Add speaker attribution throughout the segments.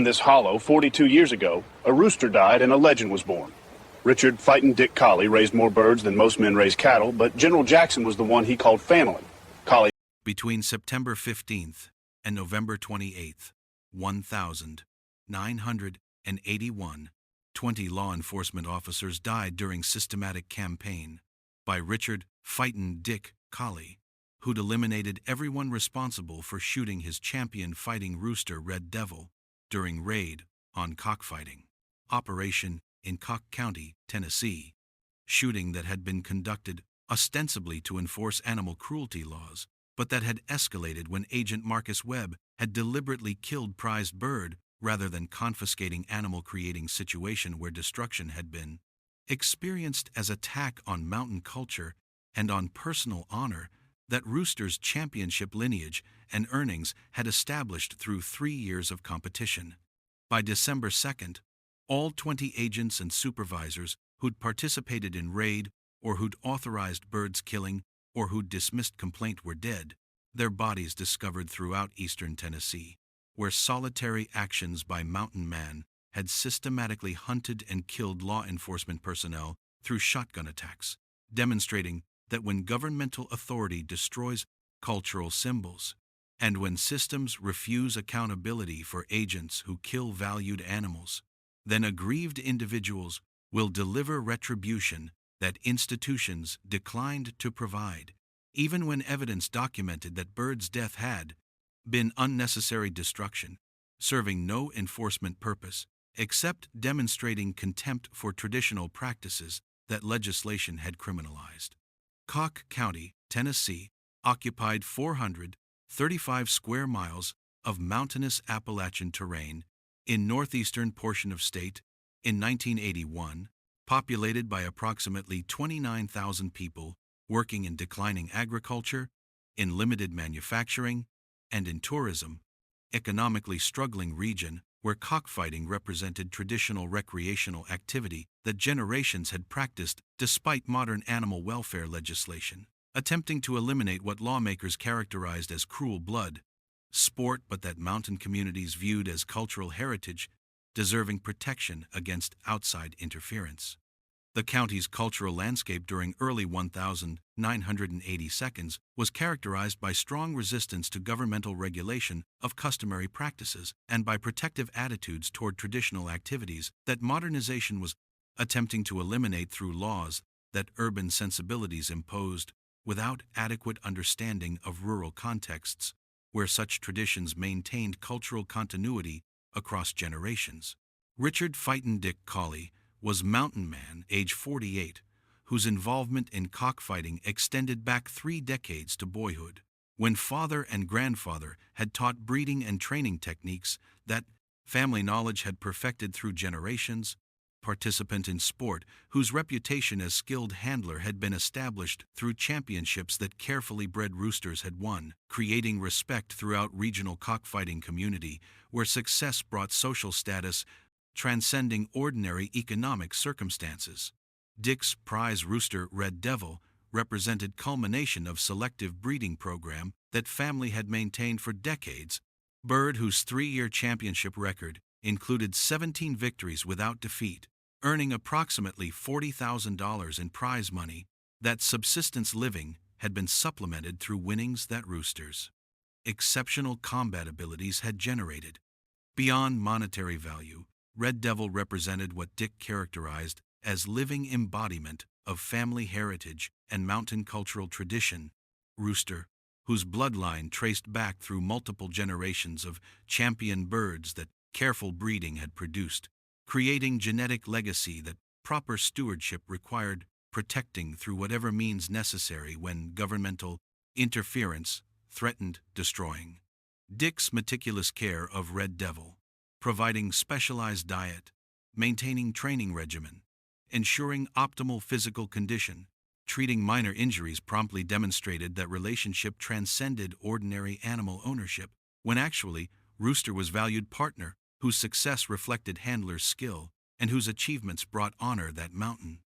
Speaker 1: In this hollow, 42 years ago, a rooster died and a legend was born. Richard Fightin Dick Colley raised more birds than most men raise cattle, but General Jackson was the one he called family. Colley.
Speaker 2: Between September 15th and November 28th, 1,981, 20 law enforcement officers died during systematic campaign by Richard Fightin Dick Colley, who'd eliminated everyone responsible for shooting his champion fighting rooster Red Devil during raid on Cockfighting operation in Cock County, Tennessee, shooting that had been conducted ostensibly to enforce animal cruelty laws, but that had escalated when Agent Marcus Webb had deliberately killed prized bird rather than confiscating animal, creating situation where destruction had been experienced as attack on mountain culture and on personal honor that Rooster's championship lineage and earnings had established through 3 years of competition. By December 2nd, all 20 agents and supervisors who'd participated in raid or who'd authorized birds killing or who'd dismissed complaint were dead, their bodies discovered throughout eastern Tennessee, where solitary actions by mountain man had systematically hunted and killed law enforcement personnel through shotgun attacks, demonstrating that when governmental authority destroys cultural symbols, and when systems refuse accountability for agents who kill valued animals, then aggrieved individuals will deliver retribution that institutions declined to provide, even when evidence documented that birds' death had been unnecessary destruction, serving no enforcement purpose except demonstrating contempt for traditional practices that legislation had criminalized. Cock County, Tennessee, occupied 435 square miles of mountainous Appalachian terrain in northeastern portion of state in 1981, populated by approximately 29,000 people working in declining agriculture, in limited manufacturing, and in tourism, economically struggling region where cockfighting represented traditional recreational activity that generations had practiced despite modern animal welfare legislation, attempting to eliminate what lawmakers characterized as cruel blood sport, but that mountain communities viewed as cultural heritage, deserving protection against outside interference. The county's cultural landscape during early 1980s was characterized by strong resistance to governmental regulation of customary practices and by protective attitudes toward traditional activities that modernization was attempting to eliminate through laws that urban sensibilities imposed without adequate understanding of rural contexts, where such traditions maintained cultural continuity across generations. Richard Fightin Dick Colley was mountain man, age 48, whose involvement in cockfighting extended back 3 decades to boyhood, when father and grandfather had taught breeding and training techniques that family knowledge had perfected through generations. Participant in sport whose reputation as skilled handler had been established through championships that carefully bred roosters had won, creating respect throughout regional cockfighting community where success brought social status transcending ordinary economic circumstances. Dick's prize rooster Red Devil represented culmination of selective breeding program that family had maintained for decades, bird whose 3-year championship record included 17 victories without defeat, earning approximately $40,000 in prize money. That subsistence living had been supplemented through winnings that roosters' exceptional combat abilities had generated. Beyond monetary value, Red Devil represented what Dick characterized as living embodiment of family heritage and mountain cultural tradition. Rooster, whose bloodline traced back through multiple generations of champion birds that careful breeding had produced, creating genetic legacy that proper stewardship required protecting through whatever means necessary when governmental interference threatened destroying. Dick's meticulous care of Red Devil, providing specialized diet, maintaining training regimen, ensuring optimal physical condition, treating minor injuries promptly demonstrated that relationship transcended ordinary animal ownership, when actually Rooster was valued partner whose success reflected handler's skill and whose achievements brought honor that mountain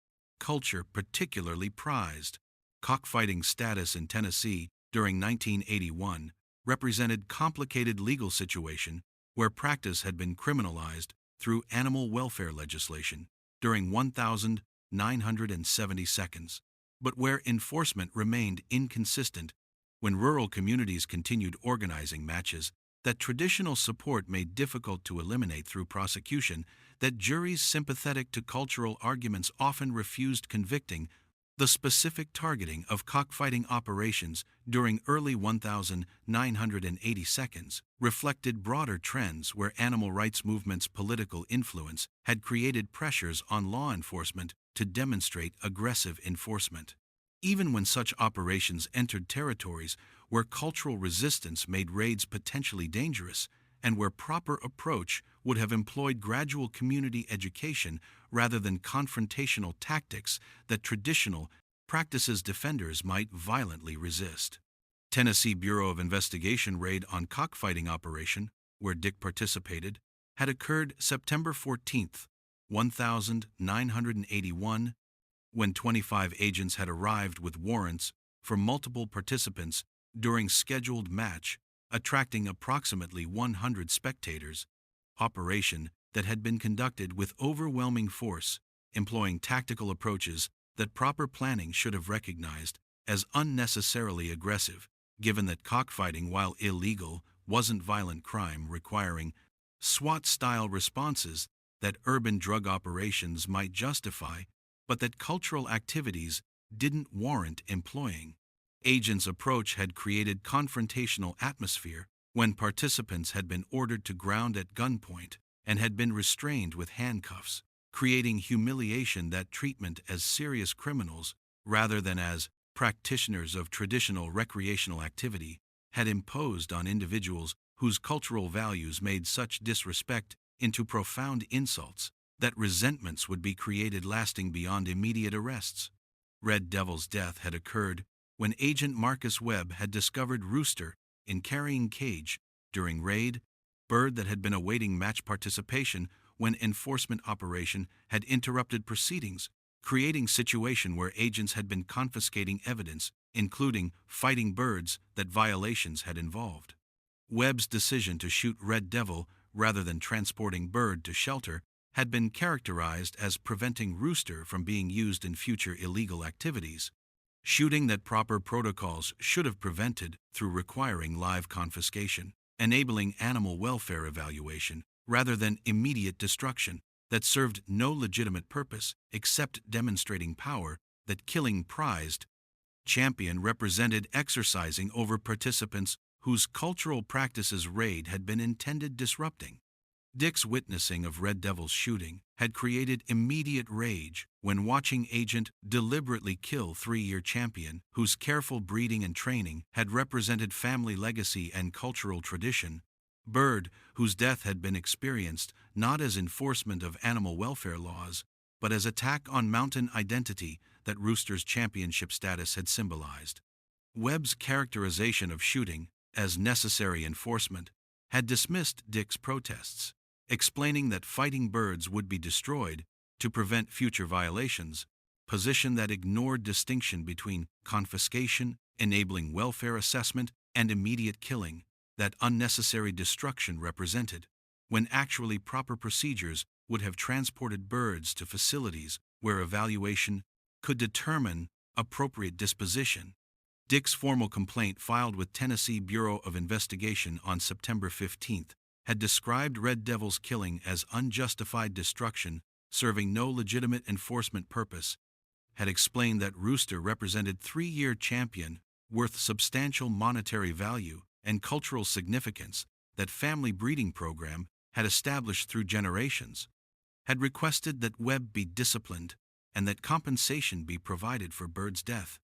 Speaker 2: culture particularly prized. Cockfighting status in Tennessee during 1981 represented complicated legal situation where practice had been criminalized through animal welfare legislation during 1,970 seconds, but where enforcement remained inconsistent when rural communities continued organizing matches that traditional support made difficult to eliminate through prosecution, that juries sympathetic to cultural arguments often refused convicting. The specific targeting of cockfighting operations during early 1980 seconds reflected broader trends where animal rights movements' political influence had created pressures on law enforcement to demonstrate aggressive enforcement. Even when such operations entered territories where cultural resistance made raids potentially dangerous, and where proper approach would have employed gradual community education rather than confrontational tactics that traditional practices defenders might violently resist. Tennessee Bureau of Investigation raid on cockfighting operation, where Dick participated, had occurred September 14th, 1981, when 25 agents had arrived with warrants for multiple participants during scheduled match, attracting approximately 100 spectators, operation that had been conducted with overwhelming force, employing tactical approaches that proper planning should have recognized as unnecessarily aggressive, given that cockfighting, while illegal, wasn't violent crime requiring SWAT-style responses that urban drug operations might justify, but that cultural activities didn't warrant employing. Agents' approach had created confrontational atmosphere when participants had been ordered to ground at gunpoint and had been restrained with handcuffs, creating humiliation that treatment as serious criminals rather than as practitioners of traditional recreational activity had imposed on individuals whose cultural values made such disrespect into profound insults that resentments would be created lasting beyond immediate arrests. Red Devil's death had occurred when Agent Marcus Webb had discovered Rooster in carrying cage during raid, bird that had been awaiting match participation when enforcement operation had interrupted proceedings, creating situation where agents had been confiscating evidence, including fighting birds that violations had involved. Webb's decision to shoot Red Devil rather than transporting bird to shelter had been characterized as preventing Rooster from being used in future illegal activities, shooting that proper protocols should have prevented through requiring live confiscation, enabling animal welfare evaluation rather than immediate destruction that served no legitimate purpose except demonstrating power that killing prized champion represented exercising over participants whose cultural practices raid had been intended disrupting. Dick's witnessing of Red Devil's shooting had created immediate rage when watching agent deliberately kill three-year champion whose careful breeding and training had represented family legacy and cultural tradition, bird whose death had been experienced not as enforcement of animal welfare laws, but as attack on mountain identity that Rooster's championship status had symbolized. Webb's characterization of shooting as necessary enforcement had dismissed Dick's protests, explaining that fighting birds would be destroyed to prevent future violations, position that ignored distinction between confiscation, enabling welfare assessment, and immediate killing that unnecessary destruction represented, when actually proper procedures would have transported birds to facilities where evaluation could determine appropriate disposition. Dick's formal complaint filed with Tennessee Bureau of Investigation on September 15th had described Red Devil's killing as unjustified destruction serving no legitimate enforcement purpose, had explained that Rooster represented three-year champion worth substantial monetary value and cultural significance that family breeding program had established through generations, had requested that Webb be disciplined and that compensation be provided for Bird's death.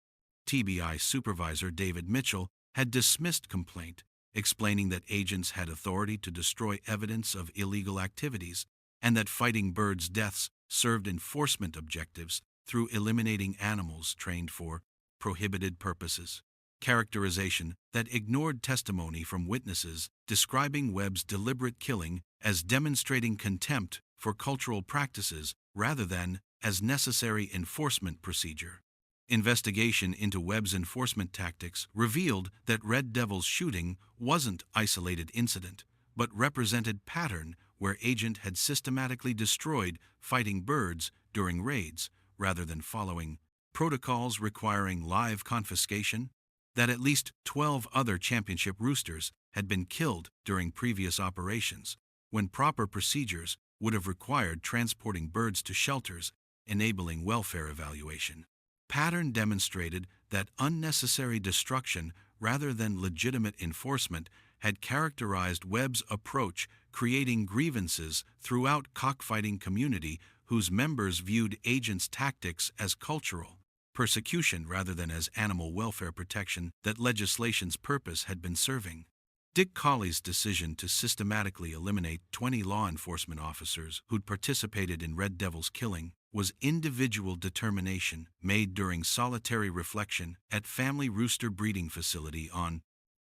Speaker 2: TBI Supervisor David Mitchell had dismissed complaint, explaining that agents had authority to destroy evidence of illegal activities and that fighting Bird's deaths served enforcement objectives through eliminating animals trained for prohibited purposes. Characterization that ignored testimony from witnesses describing Webb's deliberate killing as demonstrating contempt for cultural practices rather than as necessary enforcement procedure. Investigation into Webb's enforcement tactics revealed that Red Devil's shooting wasn't isolated incident, but represented pattern where agent had systematically destroyed fighting birds during raids rather than following protocols requiring live confiscation, that at least 12 other championship roosters had been killed during previous operations, when proper procedures would have required transporting birds to shelters, enabling welfare evaluation. Pattern demonstrated that unnecessary destruction rather than legitimate enforcement had characterized Webb's approach, creating grievances throughout cockfighting community whose members viewed agents' tactics as cultural persecution rather than as animal welfare protection that legislation's purpose had been serving. Dick Colley's decision to systematically eliminate 20 law enforcement officers who'd participated in Red Devil's killing was individual determination made during solitary reflection at family rooster breeding facility on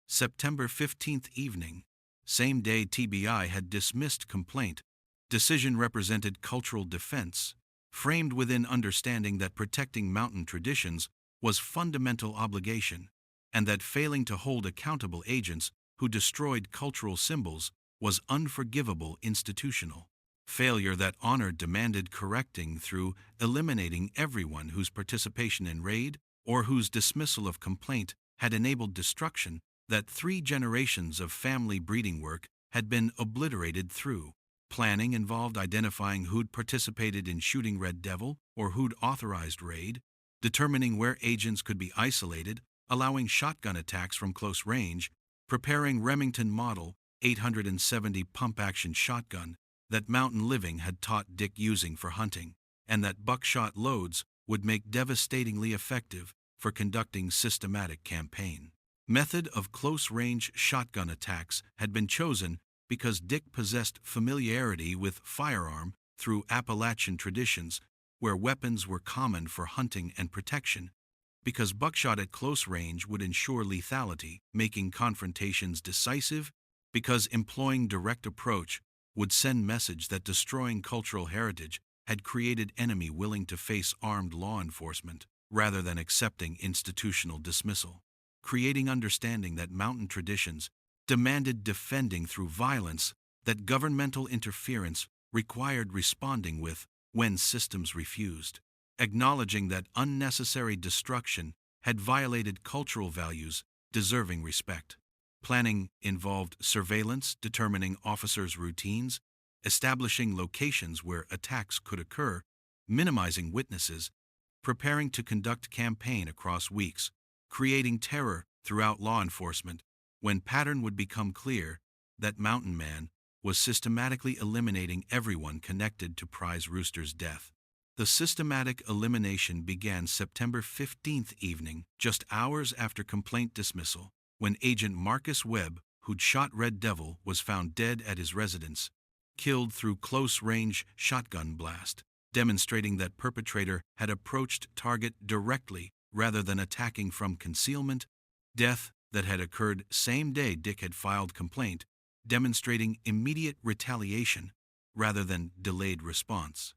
Speaker 2: September 15th evening, same day TBI had dismissed complaint. Decision represented cultural defense, framed within understanding that protecting mountain traditions was fundamental obligation, and that failing to hold accountable agents who destroyed cultural symbols was unforgivable institutional failure. That honor demanded correcting through eliminating everyone whose participation in raid or whose dismissal of complaint had enabled destruction. That 3 generations of family breeding work had been obliterated through planning involved identifying who'd participated in shooting Red Devil or who'd authorized raid, determining where agents could be isolated, allowing shotgun attacks from close range, preparing Remington Model 870 pump-action shotgun that Mountain Living had taught Dick using for hunting, and that buckshot loads would make devastatingly effective for conducting systematic campaign. Method of close-range shotgun attacks had been chosen because Dick possessed familiarity with firearm through Appalachian traditions where weapons were common for hunting and protection, because buckshot at close range would ensure lethality, making confrontations decisive, because employing direct approach would send message that destroying cultural heritage had created enemy willing to face armed law enforcement rather than accepting institutional dismissal, creating understanding that mountain traditions demanded defending through violence, that governmental interference required responding with when systems refused, acknowledging that unnecessary destruction had violated cultural values deserving respect. Planning involved surveillance, determining officers' routines, establishing locations where attacks could occur, minimizing witnesses, preparing to conduct campaign across weeks, creating terror throughout law enforcement, when pattern would become clear that Mountain Man was systematically eliminating everyone connected to Prize Rooster's death. The systematic elimination began September 15th evening, just hours after complaint dismissal, when Agent Marcus Webb, who'd shot Red Devil, was found dead at his residence, killed through close-range shotgun blast, demonstrating that perpetrator had approached target directly rather than attacking from concealment. Death that had occurred same day Dick had filed complaint, demonstrating immediate retaliation rather than delayed response.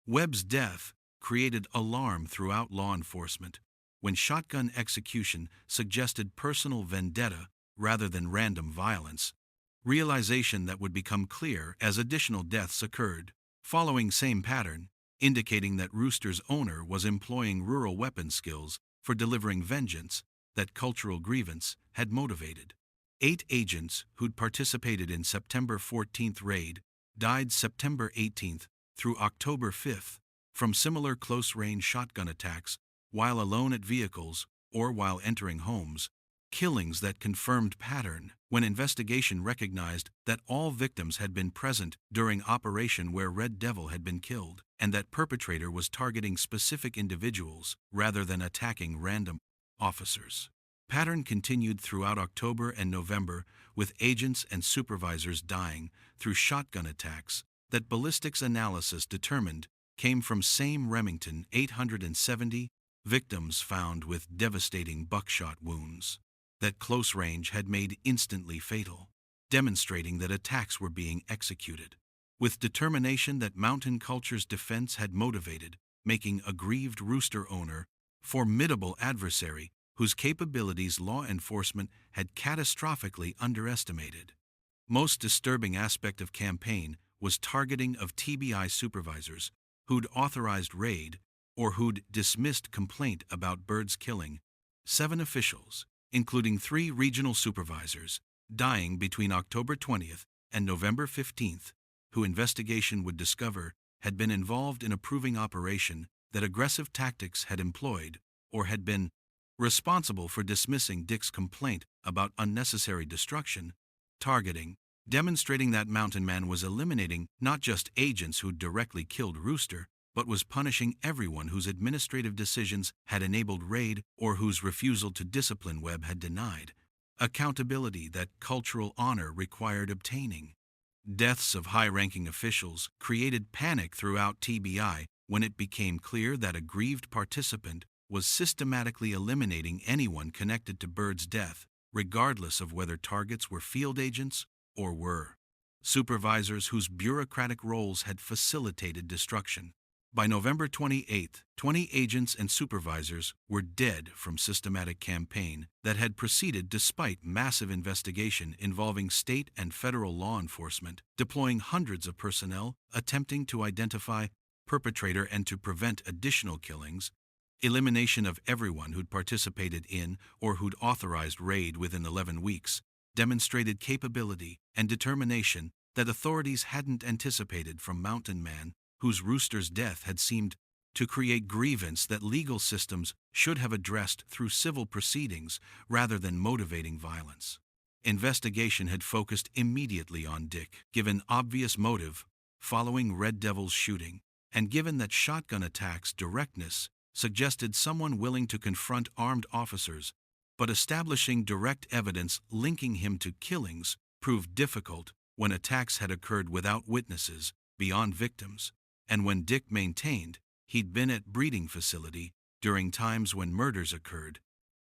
Speaker 2: Webb's death created alarm throughout law enforcement when shotgun execution suggested personal vendetta rather than random violence, realization that would become clear as additional deaths occurred, following same pattern, indicating that Rooster's owner was employing rural weapon skills for delivering vengeance that cultural grievance had motivated. 8 agents who'd participated in September 14th raid died September 18th through October 5th from similar close-range shotgun attacks while alone at vehicles or while entering homes, killings that confirmed pattern when investigation recognized that all victims had been present during operation where Red Devil had been killed, and that perpetrator was targeting specific individuals rather than attacking random officers. Pattern continued throughout October and November, with agents and supervisors dying through shotgun attacks that ballistics analysis determined came from same Remington 870 victims found with devastating buckshot wounds that close range had made instantly fatal, demonstrating that attacks were being executed with determination that mountain culture's defense had motivated, making a grieved rooster owner formidable adversary whose capabilities law enforcement had catastrophically underestimated. Most disturbing aspect of campaign was targeting of TBI supervisors who'd authorized raid or who'd dismissed complaint about birds killing 7 officials, including 3 regional supervisors, dying between October 20th and November 15th, who investigation would discover had been involved in a proving operation that aggressive tactics had employed or had been responsible for dismissing Dick's complaint about unnecessary destruction, targeting, demonstrating that Mountain Man was eliminating not just agents who directly killed Rooster, but was punishing everyone whose administrative decisions had enabled raid or whose refusal to discipline Webb had denied. Accountability that cultural honor required obtaining. Deaths of high-ranking officials created panic throughout TBI when it became clear that a grieved participant was systematically eliminating anyone connected to Bird's death, regardless of whether targets were field agents or were supervisors whose bureaucratic roles had facilitated destruction. By November 28th, 20 agents and supervisors were dead from systematic campaign that had proceeded despite massive investigation involving state and federal law enforcement, deploying hundreds of personnel attempting to identify perpetrator and to prevent additional killings, elimination of everyone who'd participated in or who'd authorized raid within 11 weeks, demonstrated capability and determination that authorities hadn't anticipated from Mountain Man, whose Rooster's death had seemed to create grievance that legal systems should have addressed through civil proceedings rather than motivating violence. Investigation had focused immediately on Dick, given obvious motive following Red Devil's shooting, and given that shotgun attacks' directness suggested someone willing to confront armed officers, but establishing direct evidence linking him to killings proved difficult when attacks had occurred without witnesses beyond victims, and when Dick maintained he'd been at breeding facility during times when murders occurred.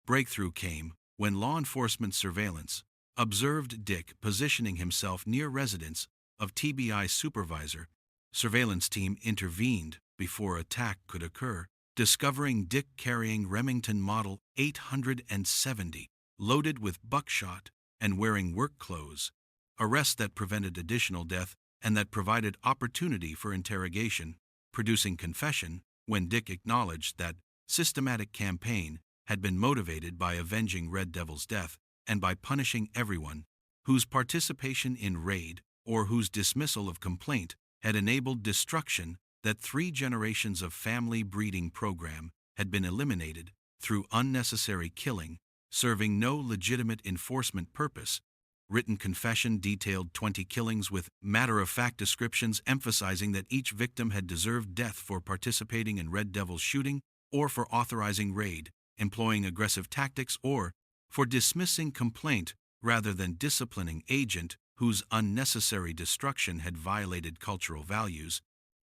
Speaker 2: Breakthrough came when law enforcement surveillance observed Dick positioning himself near residence of TBI supervisor. Surveillance team intervened before attack could occur, discovering Dick carrying Remington Model 870, loaded with buckshot and wearing work clothes, arrest that prevented additional death and that provided opportunity for interrogation, producing confession when Dick acknowledged that systematic campaign had been motivated by avenging Red Devil's death and by punishing everyone whose participation in raid or whose dismissal of complaint had enabled destruction, that 3 generations of family breeding program had been eliminated through unnecessary killing, serving no legitimate enforcement purpose. Written confession detailed 20 killings with matter-of-fact descriptions emphasizing that each victim had deserved death for participating in Red Devil's shooting or for authorizing raid, employing aggressive tactics, or for dismissing complaint rather than disciplining agent whose unnecessary destruction had violated cultural values.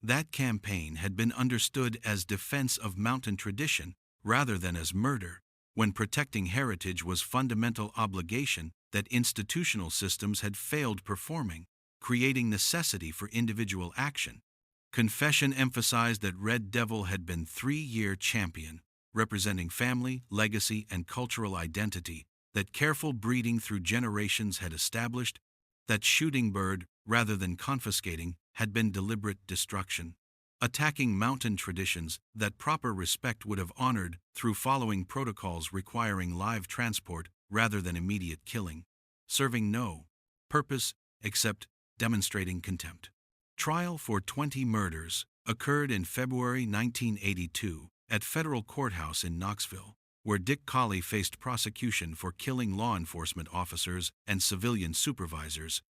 Speaker 2: That campaign had been understood as defense of mountain tradition rather than as murder, when protecting heritage was fundamental obligation that institutional systems had failed performing, creating necessity for individual action. Confession emphasized that Red Devil had been 3-year champion, representing family, legacy, and cultural identity, that careful breeding through generations had established, that shooting bird, rather than confiscating, had been deliberate destruction, attacking mountain traditions that proper respect would have honored through following protocols requiring live transport rather than immediate killing, serving no purpose except demonstrating contempt. Trial for 20 murders occurred in February 1982 at Federal Courthouse in Knoxville, where Dick Colley faced prosecution for killing law enforcement officers and civilian supervisors,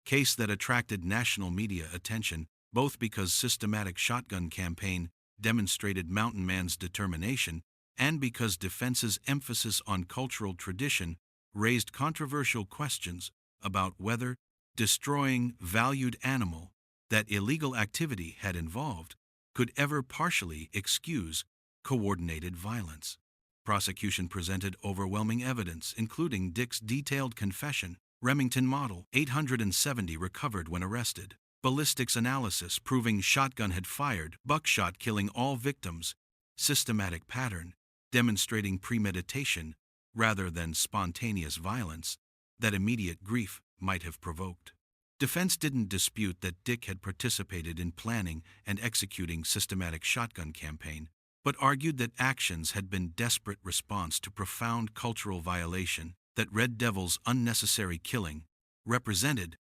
Speaker 2: case that attracted national media attention both because systematic shotgun campaign demonstrated Mountain Man's determination and because defense's emphasis on cultural tradition raised controversial questions about whether destroying valued animal that illegal activity had involved could ever partially excuse coordinated violence. Prosecution presented overwhelming evidence, including Dick's detailed confession, Remington Model 870 recovered when arrested, ballistics analysis proving shotgun had fired, buckshot killing all victims, systematic pattern demonstrating premeditation rather than spontaneous violence, that immediate grief might have provoked. Defense didn't dispute that Dick had participated in planning and executing systematic shotgun campaign, but argued that actions had been desperate response to profound cultural violation, that Red Devil's unnecessary killing represented,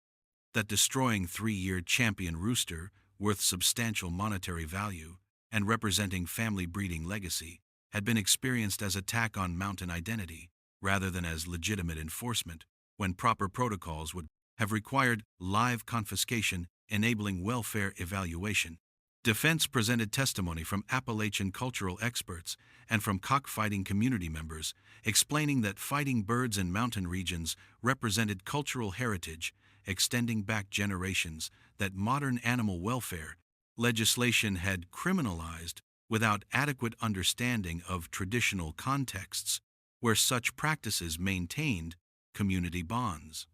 Speaker 2: that destroying 3-year champion Rooster, worth substantial monetary value and representing family breeding legacy, had been experienced as attack on mountain identity, rather than as legitimate enforcement, when proper protocols would have required live confiscation, enabling welfare evaluation. Defense presented testimony from Appalachian cultural experts and from cockfighting community members, explaining that fighting birds in mountain regions represented cultural heritage extending back generations, that modern animal welfare legislation had criminalized without adequate understanding of traditional contexts where such practices maintained community bonds.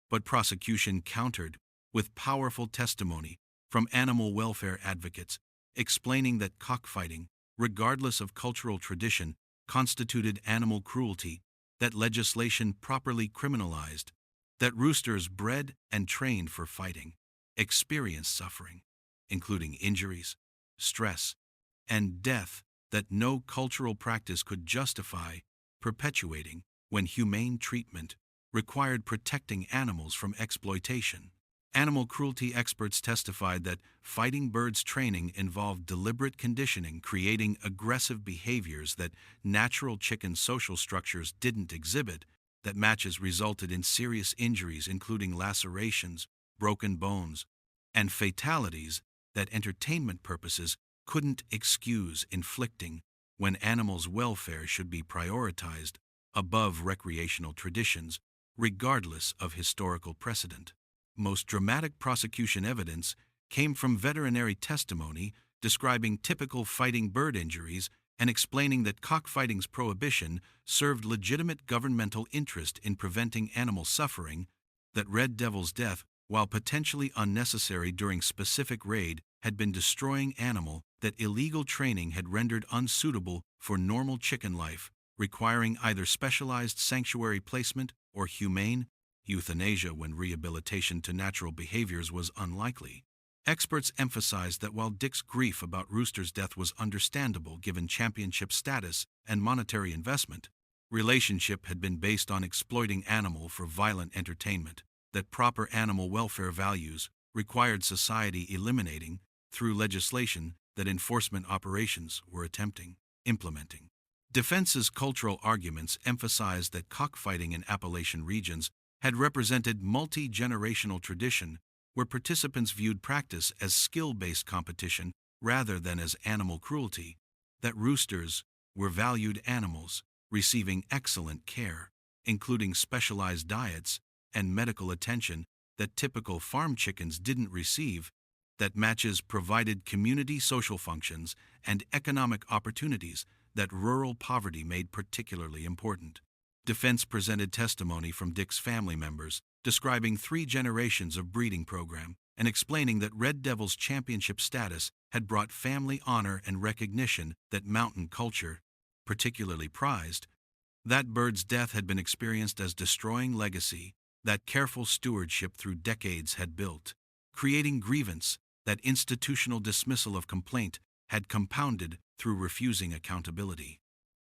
Speaker 2: But prosecution countered with powerful testimony from animal welfare advocates, explaining that cockfighting, regardless of cultural tradition, constituted animal cruelty, that legislation properly criminalized, that roosters bred and trained for fighting experienced suffering, including injuries, stress, and death that no cultural practice could justify perpetuating when humane treatment required protecting animals from exploitation. Animal cruelty experts testified that fighting birds training involved deliberate conditioning, creating aggressive behaviors that natural chicken social structures didn't exhibit, that matches resulted in serious injuries including lacerations, broken bones, and fatalities that entertainment purposes couldn't excuse inflicting when animals' welfare should be prioritized above recreational traditions, regardless of historical precedent. Most dramatic prosecution evidence came from veterinary testimony describing typical fighting bird injuries and explaining that cockfighting's prohibition served legitimate governmental interest in preventing animal suffering, that Red Devil's death, while potentially unnecessary during specific raid, had been destroying animal that illegal training had rendered unsuitable for normal chicken life, requiring either specialized sanctuary placement or humane euthanasia when rehabilitation to natural behaviors was unlikely. Experts emphasized that while Dick's grief about Rooster's death was understandable given championship status and monetary investment, relationship had been based on exploiting animal for violent entertainment, that proper animal welfare values required society eliminating through legislation that enforcement operations were implementing. Defense's cultural arguments emphasized that cockfighting in Appalachian regions had represented multi-generational tradition where participants viewed practice as skill-based competition rather than as animal cruelty, that roosters were valued animals receiving excellent care, including specialized diets and medical attention that typical farm chickens didn't receive, that matches provided community social functions and economic opportunities that rural poverty made particularly important. Defense presented testimony from Dick's family members describing 3 generations of breeding program and explaining that Red Devil's championship status had brought family honor and recognition that mountain culture particularly prized, that bird's death had been experienced as destroying legacy that careful stewardship through decades had built, creating grievance that institutional dismissal of complaint had compounded through refusing accountability.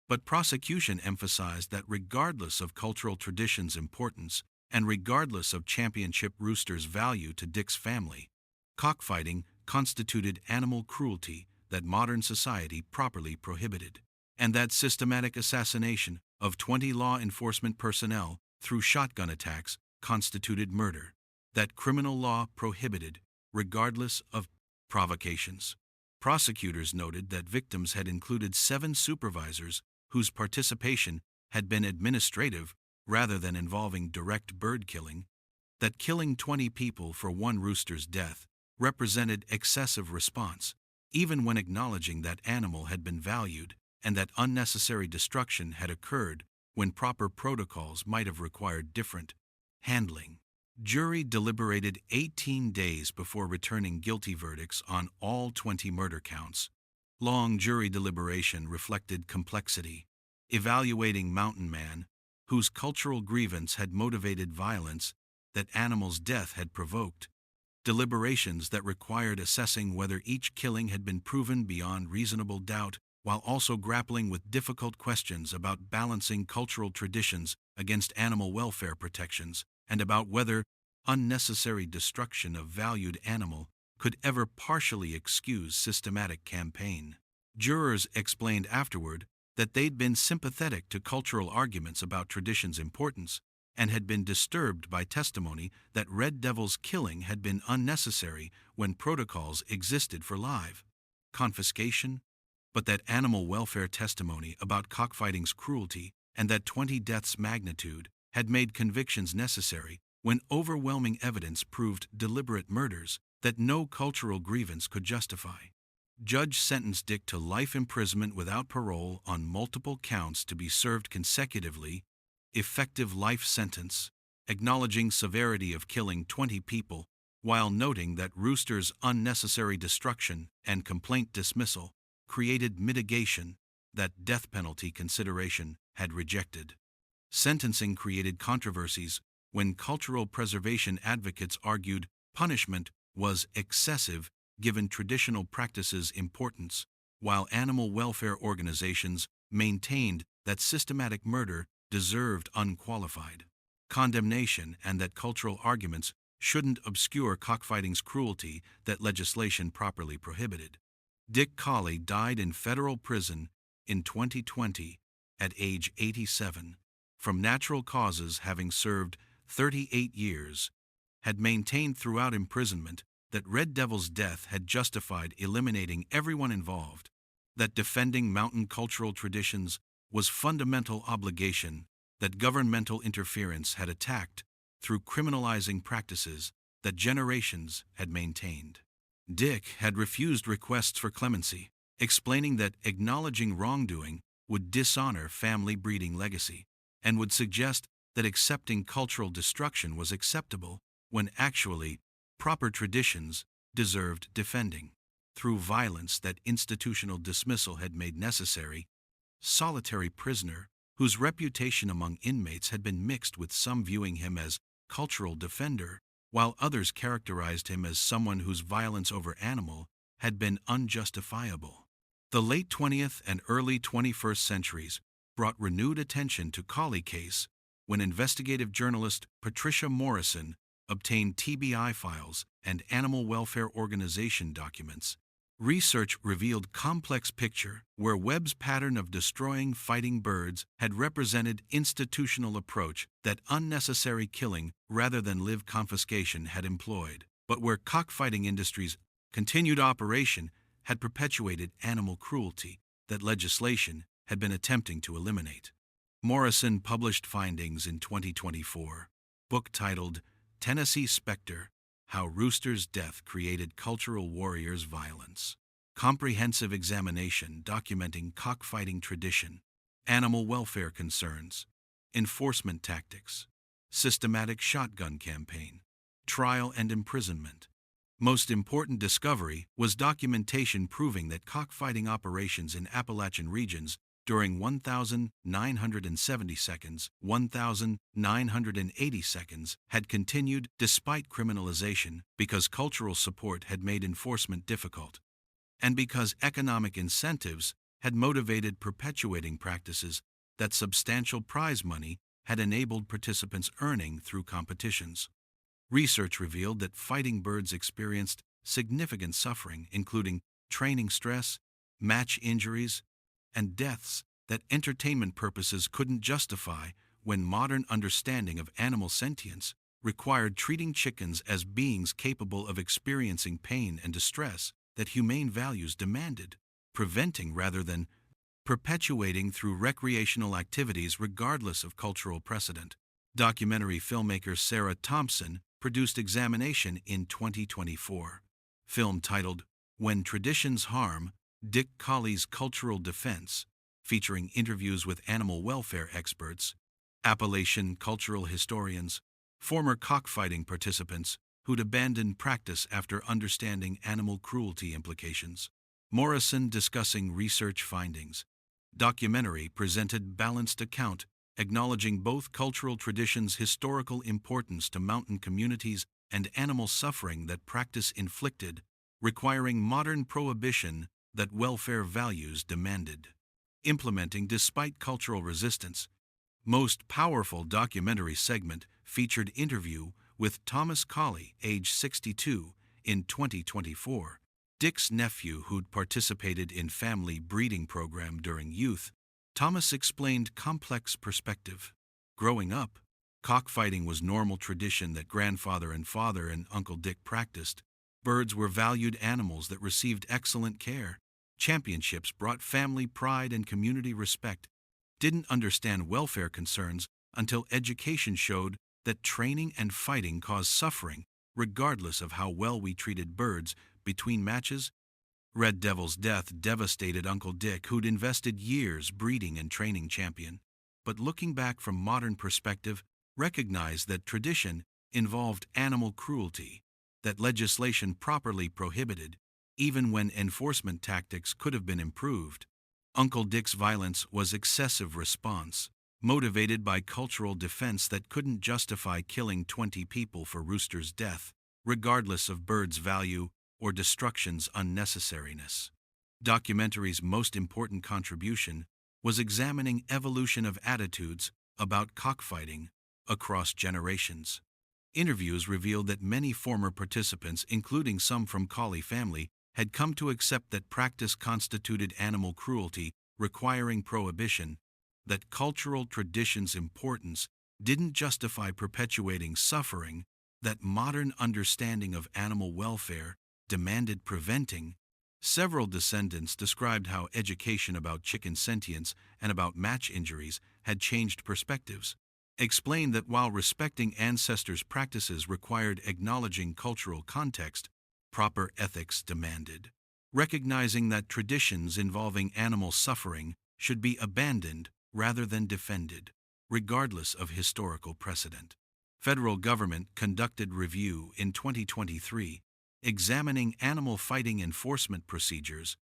Speaker 2: But prosecution emphasized that regardless of cultural tradition's importance and regardless of championship Rooster's value to Dick's family, cockfighting constituted animal cruelty that modern society properly prohibited, and that systematic assassination of 20 law enforcement personnel through shotgun attacks constituted murder, that criminal law prohibited regardless of provocations. Prosecutors noted that victims had included 7 supervisors whose participation had been administrative rather than involving direct bird killing, that killing 20 people for one rooster's death represented excessive response, even when acknowledging that animal had been valued and that unnecessary destruction had occurred when proper protocols might have required different handling. Jury deliberated 18 days before returning guilty verdicts on all 20 murder counts. Long jury deliberation reflected complexity, evaluating mountain man, whose cultural grievance had motivated violence that animals' death had provoked, deliberations that required assessing whether each killing had been proven beyond reasonable doubt, while also grappling with difficult questions about balancing cultural traditions against animal welfare protections, and about whether unnecessary destruction of valued animal could ever partially excuse systematic campaign. Jurors explained afterward that they'd been sympathetic to cultural arguments about tradition's importance and had been disturbed by testimony that Red Devil's killing had been unnecessary when protocols existed for live confiscation, but that animal welfare testimony about cockfighting's cruelty and that 20 deaths' magnitude had made convictions necessary when overwhelming evidence proved deliberate murders that no cultural grievance could justify. Judge sentenced Dick to life imprisonment without parole on multiple counts to be served consecutively, effective life sentence, acknowledging severity of killing 20 people, while noting that Rooster's unnecessary destruction and complaint dismissal created mitigation that death penalty consideration had rejected. Sentencing created controversies when cultural preservation advocates argued punishment was excessive given traditional practices' importance, while animal welfare organizations maintained that systematic murder deserved unqualified condemnation and that cultural arguments shouldn't obscure cockfighting's cruelty that legislation properly prohibited. Dick Colley died in federal prison in 2020 at age 87 from natural causes, having served 38 years, had maintained throughout imprisonment that Red Devil's death had justified eliminating everyone involved, that defending mountain cultural traditions was fundamental obligation that governmental interference had attacked through criminalizing practices that generations had maintained. Dick had refused requests for clemency, explaining that acknowledging wrongdoing would dishonor family breeding legacy and would suggest that accepting cultural destruction was acceptable when actually proper traditions deserved defending. Through violence that institutional dismissal had made necessary, solitary prisoner, whose reputation among inmates had been mixed with some viewing him as cultural defender, while others characterized him as someone whose violence over animal had been unjustifiable. The late 20th and early 21st centuries brought renewed attention to Colley case when investigative journalist Patricia Morrison obtained TBI files and animal welfare organization documents. Research revealed complex picture where Webb's pattern of destroying fighting birds had represented institutional approach that unnecessary killing rather than live confiscation had employed, but where cockfighting industries' continued operation had perpetuated animal cruelty that legislation had been attempting to eliminate. Morrison published findings in 2024, book titled Tennessee Spectre: How Rooster's Death Created Cultural Warriors' Violence. Comprehensive examination documenting cockfighting tradition, animal welfare concerns, enforcement tactics, systematic shotgun campaign, trial and imprisonment. Most important discovery was documentation proving that cockfighting operations in Appalachian regions during 1,970 seconds, 1,980 seconds had continued despite criminalization because cultural support had made enforcement difficult, and because economic incentives had motivated perpetuating practices that substantial prize money had enabled participants earning through competitions. Research revealed that fighting birds experienced significant suffering, including training stress, match injuries, and deaths that entertainment purposes couldn't justify when modern understanding of animal sentience required treating chickens as beings capable of experiencing pain and distress that humane values demanded, preventing rather than perpetuating through recreational activities regardless of cultural precedent. Documentary filmmaker Sarah Thompson produced examination in 2024. Film titled When Traditions Harm: Dick Colley's Cultural Defense, featuring interviews with animal welfare experts, Appalachian cultural historians, former cockfighting participants who'd abandoned practice after understanding animal cruelty implications. Morrison discussing research findings. Documentary presented balanced account acknowledging both cultural traditions' historical importance to mountain communities and animal suffering that practice inflicted, requiring modern prohibition that welfare values demanded. Implementing despite cultural resistance. Most powerful documentary segment featured interview with Thomas Colley, age 62, in 2024. Dick's nephew who'd participated in family breeding program during youth, Thomas explained complex perspective. Growing up, cockfighting was normal tradition that grandfather and father and Uncle Dick practiced. Birds were valued animals that received excellent care. Championships brought family pride and community respect. Didn't understand welfare concerns until education showed that training and fighting caused suffering, regardless of how well we treated birds between matches. Red Devil's death devastated Uncle Dick, who'd invested years breeding and training champion, but looking back from modern perspective, recognized that tradition involved animal cruelty, that legislation properly prohibited, even when enforcement tactics could have been improved. Uncle Dick's violence was excessive response, motivated by cultural defense that couldn't justify killing 20 people for Rooster's death, regardless of birds' value or destruction's unnecessariness. Documentary's most important contribution was examining evolution of attitudes about cockfighting across generations. Interviews revealed that many former participants, including some from Colley family, had come to accept that practice constituted animal cruelty, requiring prohibition, that cultural traditions' importance didn't justify perpetuating suffering, that modern understanding of animal welfare demanded preventing. Several descendants described how education about chicken sentience and about match injuries had changed perspectives, explained that while respecting ancestors' practices required acknowledging cultural context, proper ethics demanded, recognizing that traditions involving animal suffering should be abandoned rather than defended, regardless of historical precedent. Federal government conducted review in 2023, examining animal fighting enforcement procedures.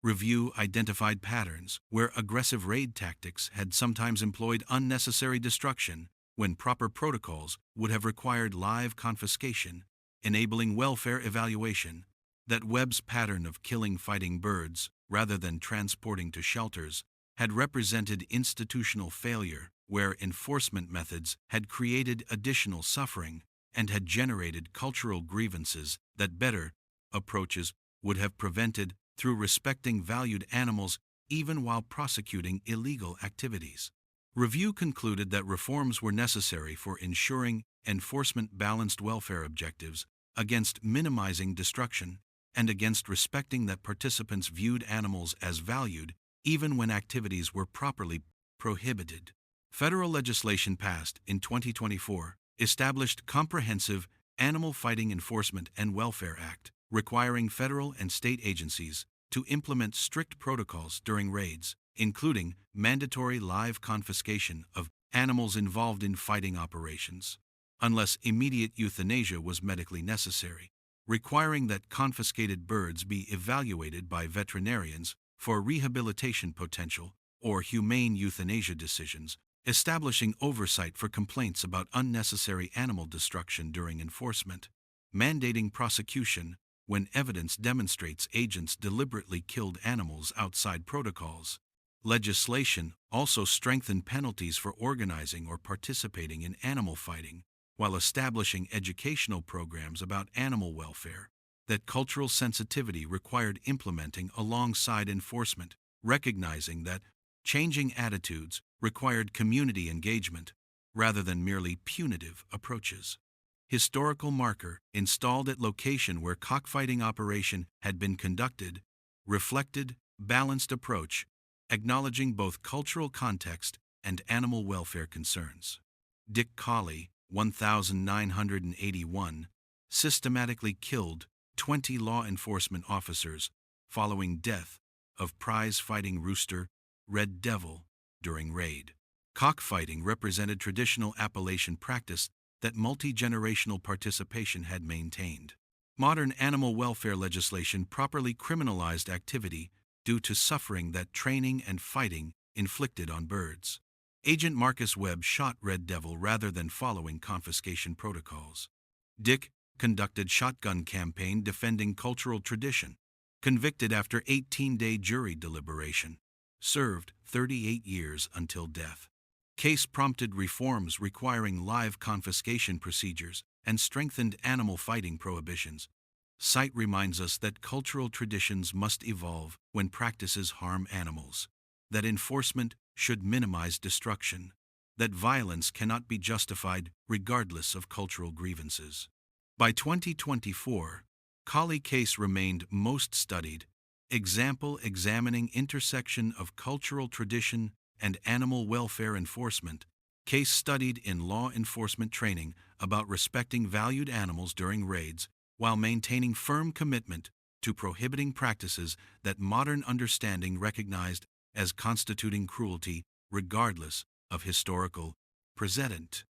Speaker 2: Review identified patterns where aggressive raid tactics had sometimes employed unnecessary destruction when proper protocols would have required live confiscation, enabling welfare evaluation, that Webb's pattern of killing fighting birds rather than transporting to shelters had represented institutional failure where enforcement methods had created additional suffering and had generated cultural grievances that better approaches would have prevented through respecting valued animals even while prosecuting illegal activities. Review concluded that reforms were necessary for ensuring enforcement balanced welfare objectives against minimizing destruction and against respecting that participants viewed animals as valued even when activities were properly prohibited. Federal legislation passed in 2024 established comprehensive Animal Fighting Enforcement and Welfare Act, requiring federal and state agencies to implement strict protocols during raids, including mandatory live confiscation of animals involved in fighting operations, unless immediate euthanasia was medically necessary, requiring that confiscated birds be evaluated by veterinarians for rehabilitation potential or humane euthanasia decisions, establishing oversight for complaints about unnecessary animal destruction during enforcement, mandating prosecution when evidence demonstrates agents deliberately killed animals outside protocols. Legislation also strengthened penalties for organizing or participating in animal fighting, while establishing educational programs about animal welfare that cultural sensitivity required implementing alongside enforcement, recognizing that changing attitudes required community engagement rather than merely punitive approaches. Historical marker installed at location where cockfighting operation had been conducted reflected balanced approach, acknowledging both cultural context and animal welfare concerns. Dick Colley, 1981, systematically killed 20 law enforcement officers following death of prize-fighting rooster, Red Devil, during raid. Cockfighting represented traditional Appalachian practice that multi-generational participation had maintained. Modern animal welfare legislation properly criminalized activity due to suffering that training and fighting inflicted on birds. Agent Marcus Webb shot Red Devil rather than following confiscation protocols. Dick conducted shotgun campaign defending cultural tradition, convicted after 18-day jury deliberation, served 38 years until death. Case prompted reforms requiring live confiscation procedures and strengthened animal fighting prohibitions. Sight reminds us that cultural traditions must evolve when practices harm animals, that enforcement should minimize destruction, that violence cannot be justified regardless of cultural grievances. By 2024, Colley case remained most studied, example examining intersection of cultural tradition and animal welfare enforcement, case studied in law enforcement training about respecting valued animals during raids while maintaining firm commitment to prohibiting practices that modern understanding recognized as constituting cruelty regardless of historical precedent.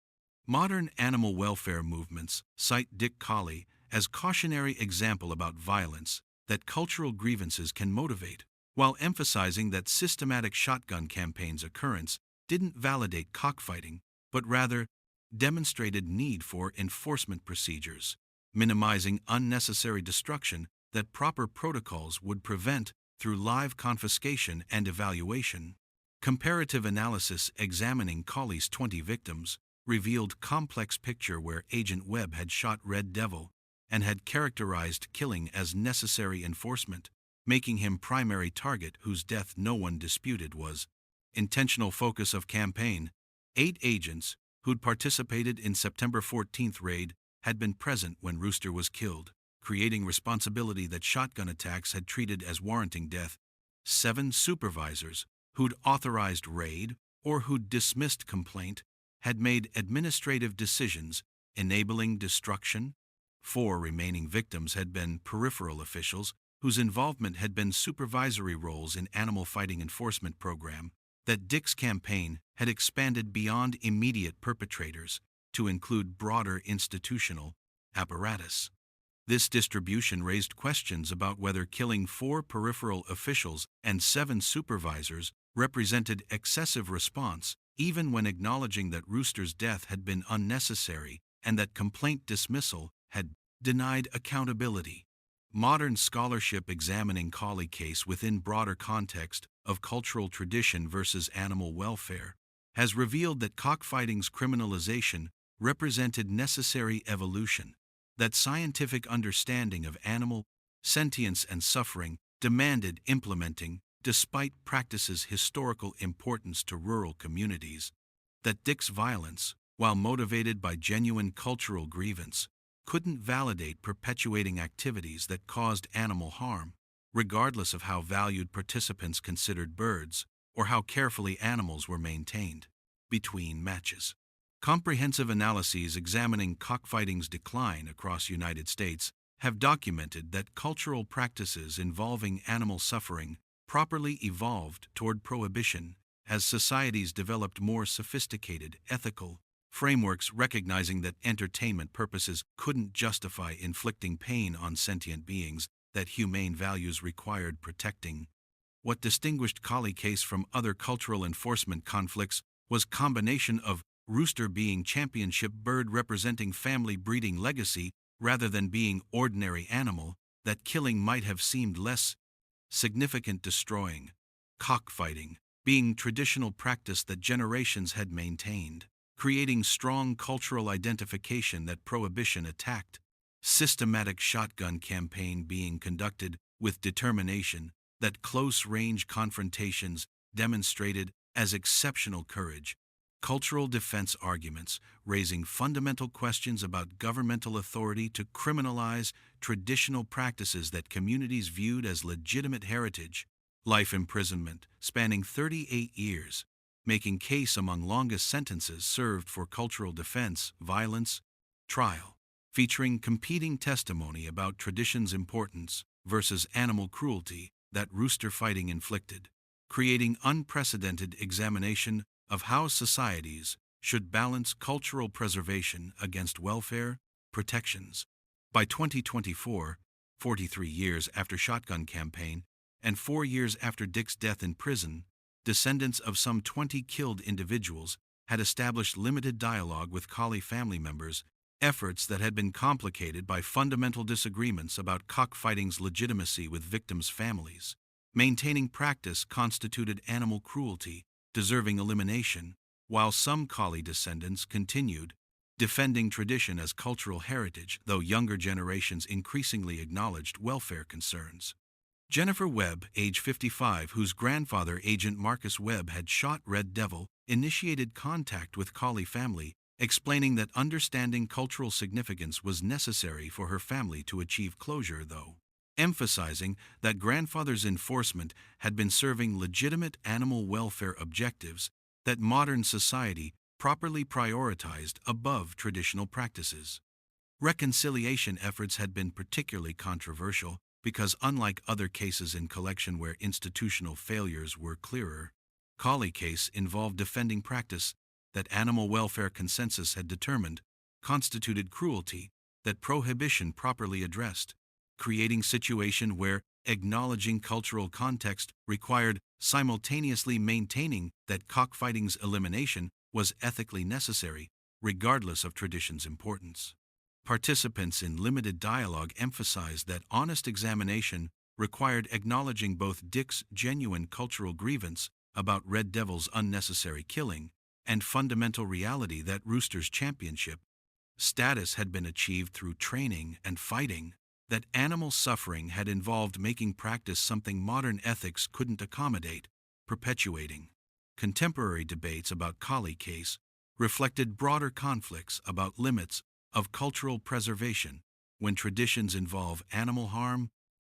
Speaker 2: Modern animal welfare movements cite Dick Colley as cautionary example about violence that cultural grievances can motivate, while emphasizing that systematic shotgun campaigns occurrence didn't validate cockfighting, but rather demonstrated need for enforcement procedures, minimizing unnecessary destruction that proper protocols would prevent through live confiscation and evaluation. Comparative analysis examining Colley's 20 victims revealed complex picture where Agent Webb had shot Red Devil and had characterized killing as necessary enforcement, making him primary target whose death no one disputed was intentional focus of campaign. 8 agents who'd participated in September 14th raid had been present when Rooster was killed, creating responsibility that shotgun attacks had treated as warranting death. 7 supervisors who'd authorized raid or who'd dismissed complaint had made administrative decisions enabling destruction. 4 remaining victims had been peripheral officials whose involvement had been supervisory roles in animal fighting enforcement program. That Dick's campaign had expanded beyond immediate perpetrators to include broader institutional apparatus. This distribution raised questions about whether killing 4 peripheral officials and 7 supervisors represented excessive response, even when acknowledging that Rooster's death had been unnecessary and that complaint dismissal had denied accountability. Modern scholarship examining Colley case within broader context of cultural tradition versus animal welfare has revealed that cockfighting's criminalization represented necessary evolution, that scientific understanding of animal sentience and suffering demanded implementing despite practice's historical importance to rural communities, that Dick's violence, while motivated by genuine cultural grievance, couldn't validate perpetuating activities that caused animal harm, regardless of how valued participants considered birds or how carefully animals were maintained between matches. Comprehensive analyses examining cockfighting's decline across United States have documented that cultural practices involving animal suffering properly evolved toward prohibition as societies developed more sophisticated ethical frameworks recognizing that entertainment purposes couldn't justify inflicting pain on sentient beings, that humane values required protecting. What distinguished Colley case from other cultural enforcement conflicts was combination of Rooster being championship bird representing family breeding legacy rather than being ordinary animal, that killing might have seemed less significant destroying. Cockfighting being traditional practice that generations had maintained, creating strong cultural identification that prohibition attacked. Systematic shotgun campaign being conducted with determination that close-range confrontations demonstrated as exceptional courage. Cultural defense arguments raising fundamental questions about governmental authority to criminalize traditional practices that communities viewed as legitimate heritage. Life imprisonment spanning 38 years, making case among longest sentences served for cultural defense, violence, trial, featuring competing testimony about tradition's importance versus animal cruelty that Rooster fighting inflicted, creating unprecedented examination of how societies should balance cultural preservation against welfare protections. By 2024, 43 years after shotgun campaign and 4 years after Dick's death in prison, descendants of some 20 killed individuals had established limited dialogue with Colley family members, efforts that had been complicated by fundamental disagreements about cockfighting's legitimacy with victims' families. Maintaining practice constituted animal cruelty, deserving elimination, while some Colley descendants continued defending tradition as cultural heritage, though younger generations increasingly acknowledged welfare concerns. Jennifer Webb, age 55, whose grandfather, Agent Marcus Webb, had shot Red Devil, initiated contact with Colley family, explaining that understanding cultural significance was necessary for her family to achieve closure, though emphasizing that grandfather's enforcement had been serving legitimate animal welfare objectives that modern society properly prioritized above traditional practices. Reconciliation efforts had been particularly controversial because, unlike other cases in collection where institutional failures were clearer, Colley case involved defending practice that animal welfare consensus had determined constituted cruelty that prohibition properly addressed, creating situation where acknowledging cultural context required simultaneously maintaining that cockfighting's elimination was ethically necessary, regardless of tradition's importance. Participants in limited dialogue emphasized that honest examination required acknowledging both Dick's genuine cultural grievance about Red Devil's unnecessary killing and fundamental reality that Rooster's championship status had been achieved through training and fighting, that animal suffering had involved making practice something modern ethics couldn't accommodate, perpetuating. Contemporary debates about Colley case reflected broader conflicts about limits of cultural preservation when traditions involve animal harm,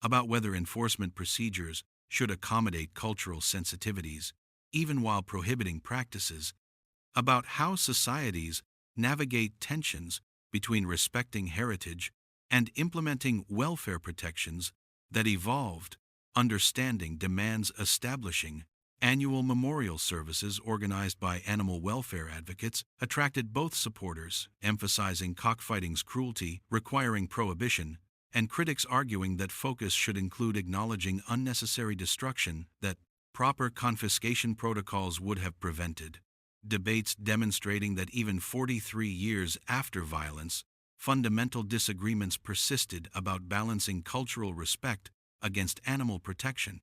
Speaker 2: about whether enforcement procedures should accommodate cultural sensitivities, even while prohibiting practices, about how societies navigate tensions between respecting heritage and implementing welfare protections that evolved. Understanding demands establishing annual memorial services organized by animal welfare advocates attracted both supporters, emphasizing cockfighting's cruelty, requiring prohibition, and critics arguing that focus should include acknowledging unnecessary destruction that proper confiscation protocols would have prevented. Debates demonstrating that even 43 years after violence, fundamental disagreements persisted about balancing cultural respect against animal protection.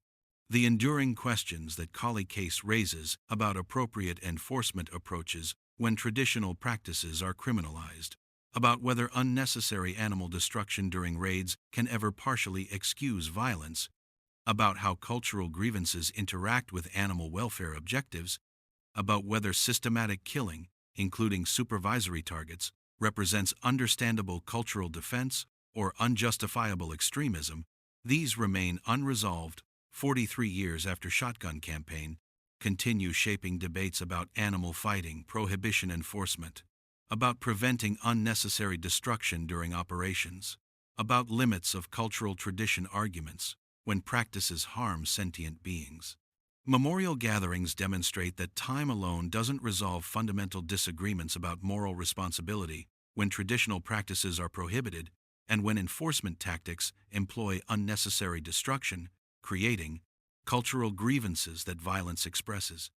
Speaker 2: The enduring questions that Colley case raises about appropriate enforcement approaches when traditional practices are criminalized, about whether unnecessary animal destruction during raids can ever partially excuse violence, about how cultural grievances interact with animal welfare objectives, about whether systematic killing, including supervisory targets, represents understandable cultural defense or unjustifiable extremism. These remain unresolved 43 years after Shotgun Campaign, continue shaping debates about animal fighting, prohibition enforcement, about preventing unnecessary destruction during operations, about limits of cultural tradition arguments when practices harm sentient beings. Memorial gatherings demonstrate that time alone doesn't resolve fundamental disagreements about moral responsibility when traditional practices are prohibited and when enforcement tactics employ unnecessary destruction, creating cultural grievances that violence expresses.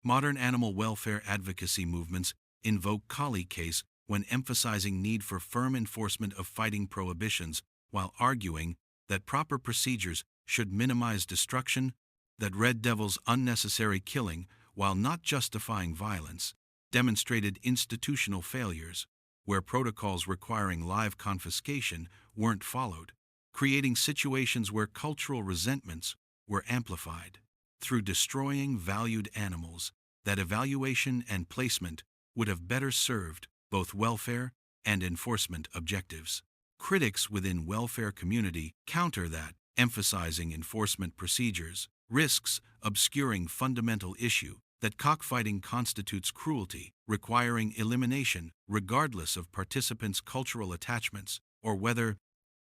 Speaker 2: Modern animal welfare advocacy movements invoke Colley case when emphasizing need for firm enforcement of fighting prohibitions while arguing that proper procedures should minimize destruction, that Red Devil's unnecessary killing, while not justifying violence, demonstrated institutional failures where protocols requiring live confiscation weren't followed, creating situations where cultural resentments were amplified. Through destroying valued animals, that evaluation and placement would have better served both welfare and enforcement objectives. Critics within welfare community counter that, emphasizing enforcement procedures risks obscuring fundamental issue that cockfighting constitutes cruelty, requiring elimination regardless of participants' cultural attachments or whether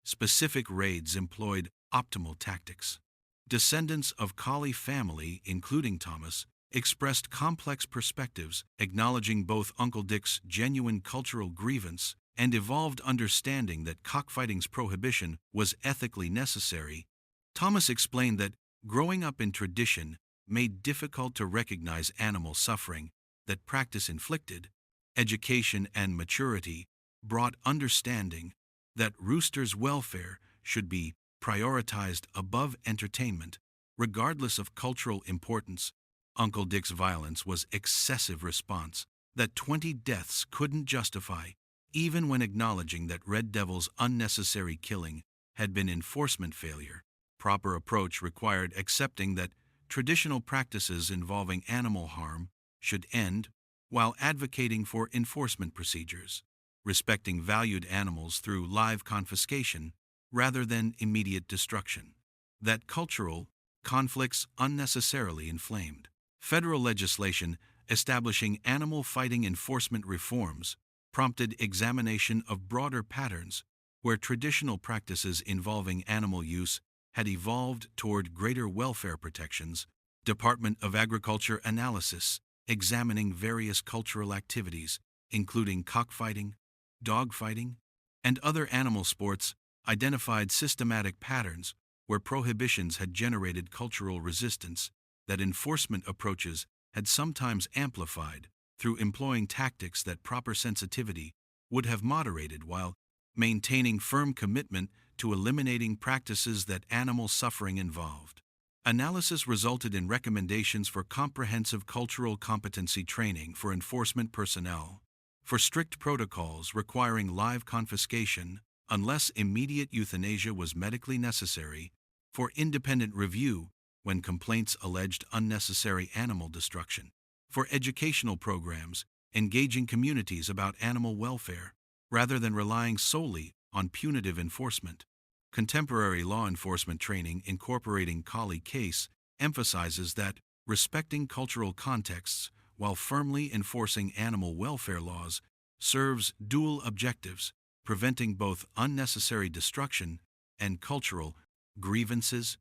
Speaker 2: specific raids employed optimal tactics. Descendants of Colley family, including Thomas, expressed complex perspectives, acknowledging both Uncle Dick's genuine cultural grievance and evolved understanding that cockfighting's prohibition was ethically necessary. Thomas explained that growing up in tradition made difficult to recognize animal suffering that practice inflicted, education and maturity brought understanding that roosters' welfare should be prioritized above entertainment, regardless of cultural importance. Uncle Dick's violence was excessive response that 20 deaths couldn't justify, even when acknowledging that Red Devil's unnecessary killing had been enforcement failure. Proper approach required accepting that traditional practices involving animal harm should end while advocating for enforcement procedures, respecting valued animals through live confiscation rather than immediate destruction. That cultural conflicts unnecessarily inflamed. Federal legislation establishing animal fighting enforcement reforms prompted examination of broader patterns where traditional practices involving animal use had evolved toward greater welfare protections. Department of Agriculture analysis examining various cultural activities, including cockfighting, dogfighting, and other animal sports, identified systematic patterns where prohibitions had generated cultural resistance that enforcement approaches had sometimes amplified through employing tactics that proper sensitivity would have moderated while maintaining firm commitment to eliminating practices that animal suffering involved. Analysis resulted in recommendations for comprehensive cultural competency training for enforcement personnel, for strict protocols requiring live confiscation unless immediate euthanasia was medically necessary, for independent review when complaints alleged unnecessary animal destruction, for educational programs engaging communities about animal welfare rather than relying solely on punitive enforcement. Contemporary law enforcement training incorporating Colley case emphasizes that respecting cultural contexts while firmly enforcing animal welfare laws serves dual objectives, preventing both unnecessary destruction and cultural grievances.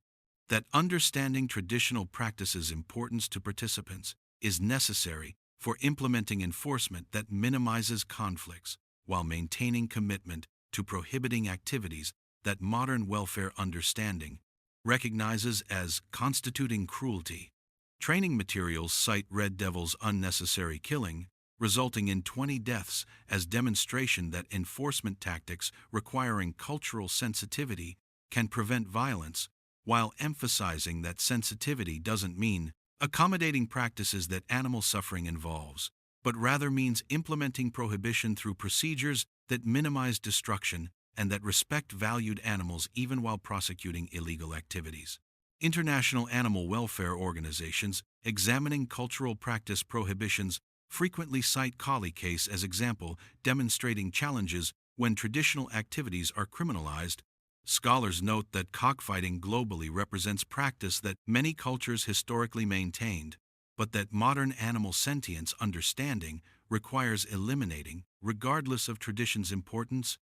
Speaker 2: That understanding traditional practices' importance to participants is necessary for implementing enforcement that minimizes conflicts while maintaining commitment to prohibiting activities that modern welfare understanding recognizes as constituting cruelty. Training materials cite Red Devil's unnecessary killing, resulting in 20 deaths, as demonstration that enforcement tactics requiring cultural sensitivity can prevent violence, while emphasizing that sensitivity doesn't mean accommodating practices that animal suffering involves, but rather means implementing prohibition through procedures that minimize destruction and that respect valued animals even while prosecuting illegal activities. International animal welfare organizations examining cultural practice prohibitions frequently cite Colley case as example, demonstrating challenges when traditional activities are criminalized. Scholars note that cockfighting globally represents practice that many cultures historically maintained, but that modern animal sentience understanding requires eliminating, regardless of tradition's importance.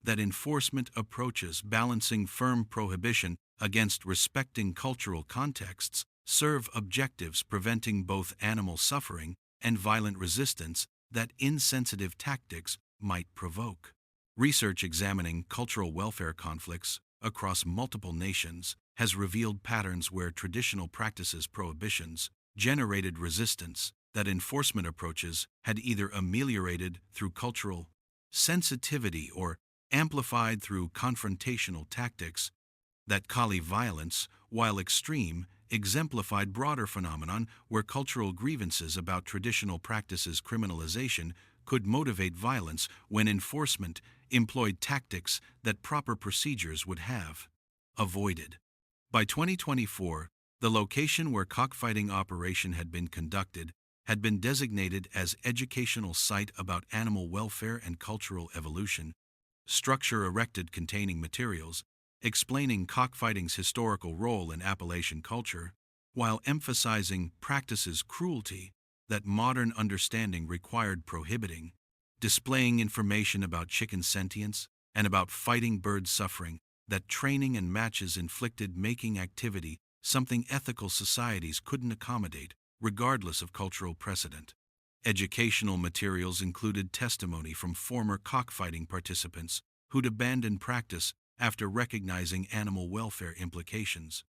Speaker 2: That enforcement approaches balancing firm prohibition against respecting cultural contexts serve objectives preventing both animal suffering and violent resistance that insensitive tactics might provoke. Research examining cultural welfare conflicts across multiple nations has revealed patterns where traditional practices prohibitions generated resistance that enforcement approaches had either ameliorated through cultural sensitivity or amplified through confrontational tactics. That Colley violence, while extreme, exemplified broader phenomenon where cultural grievances about traditional practices criminalization could motivate violence when enforcement employed tactics that proper procedures would have avoided. By 2024, the location where cockfighting operation had been conducted had been designated as educational site about animal welfare and cultural evolution. Structure erected containing materials explaining cockfighting's historical role in Appalachian culture, while emphasizing practices cruelty that modern understanding required prohibiting, displaying information about chicken sentience and about fighting bird suffering that training and matches inflicted, making activity something ethical societies couldn't accommodate, regardless of cultural precedent. Educational materials included testimony from former cockfighting participants who'd abandoned practice after recognizing animal welfare implications.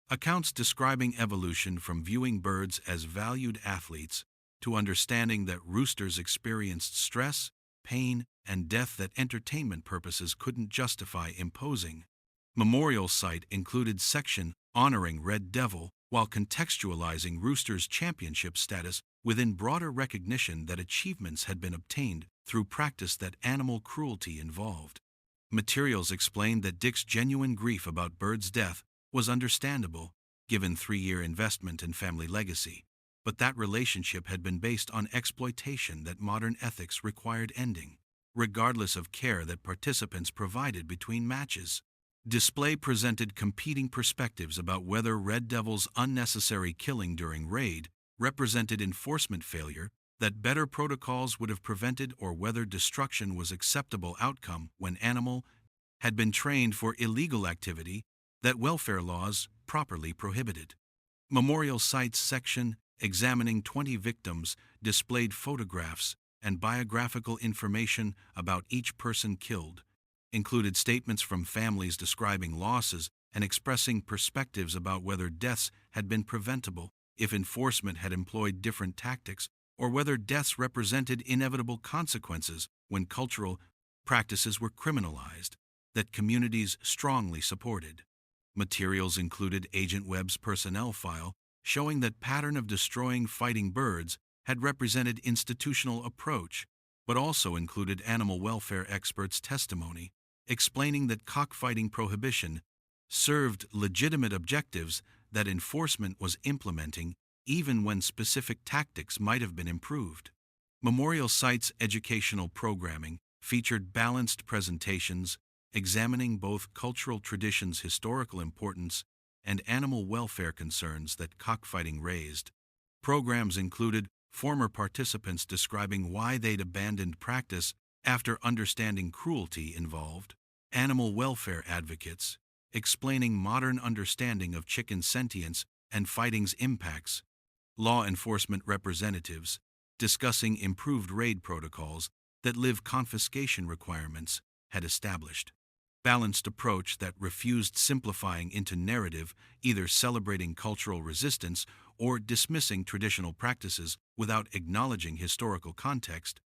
Speaker 2: Accounts describing evolution from viewing birds as valued athletes to understanding that roosters experienced stress, pain, and death that entertainment purposes couldn't justify imposing. Memorial site included section honoring Red Devil while contextualizing Rooster's championship status within broader recognition that achievements had been obtained through practice that animal cruelty involved. Materials explained that Dick's genuine grief about Bird's death was understandable, given 3-year investment and family legacy, but that relationship had been based on exploitation that modern ethics required ending, regardless of care that participants provided between matches. Display presented competing perspectives about whether Red Devil's unnecessary killing during raid represented enforcement failure that better protocols would have prevented, or whether destruction was acceptable outcome when animal had been trained for illegal activity that welfare laws properly prohibited. Memorial sites section examining 20 victims displayed photographs and biographical information about each person killed, included statements from families describing losses and expressing perspectives about whether deaths had been preventable if enforcement had employed different tactics, or whether deaths represented inevitable consequences when cultural practices were criminalized that communities strongly supported. Materials included Agent Webb's personnel file showing that pattern of destroying fighting birds had represented institutional approach, but also included animal welfare experts' testimony explaining that cockfighting prohibition served legitimate objectives that enforcement was implementing even when specific tactics might have been improved. Memorial Site's educational programming featured balanced presentations examining both cultural traditions' historical importance and animal welfare concerns that cockfighting raised. Programs included former participants describing why they'd abandoned practice after understanding cruelty involved, animal welfare advocates explaining modern understanding of chicken sentience and fighting's impacts, law enforcement representatives discussing improved raid protocols that live confiscation requirements had established. Balanced approach that refused simplifying into narrative, either celebrating cultural resistance or dismissing traditional practices without acknowledging historical context,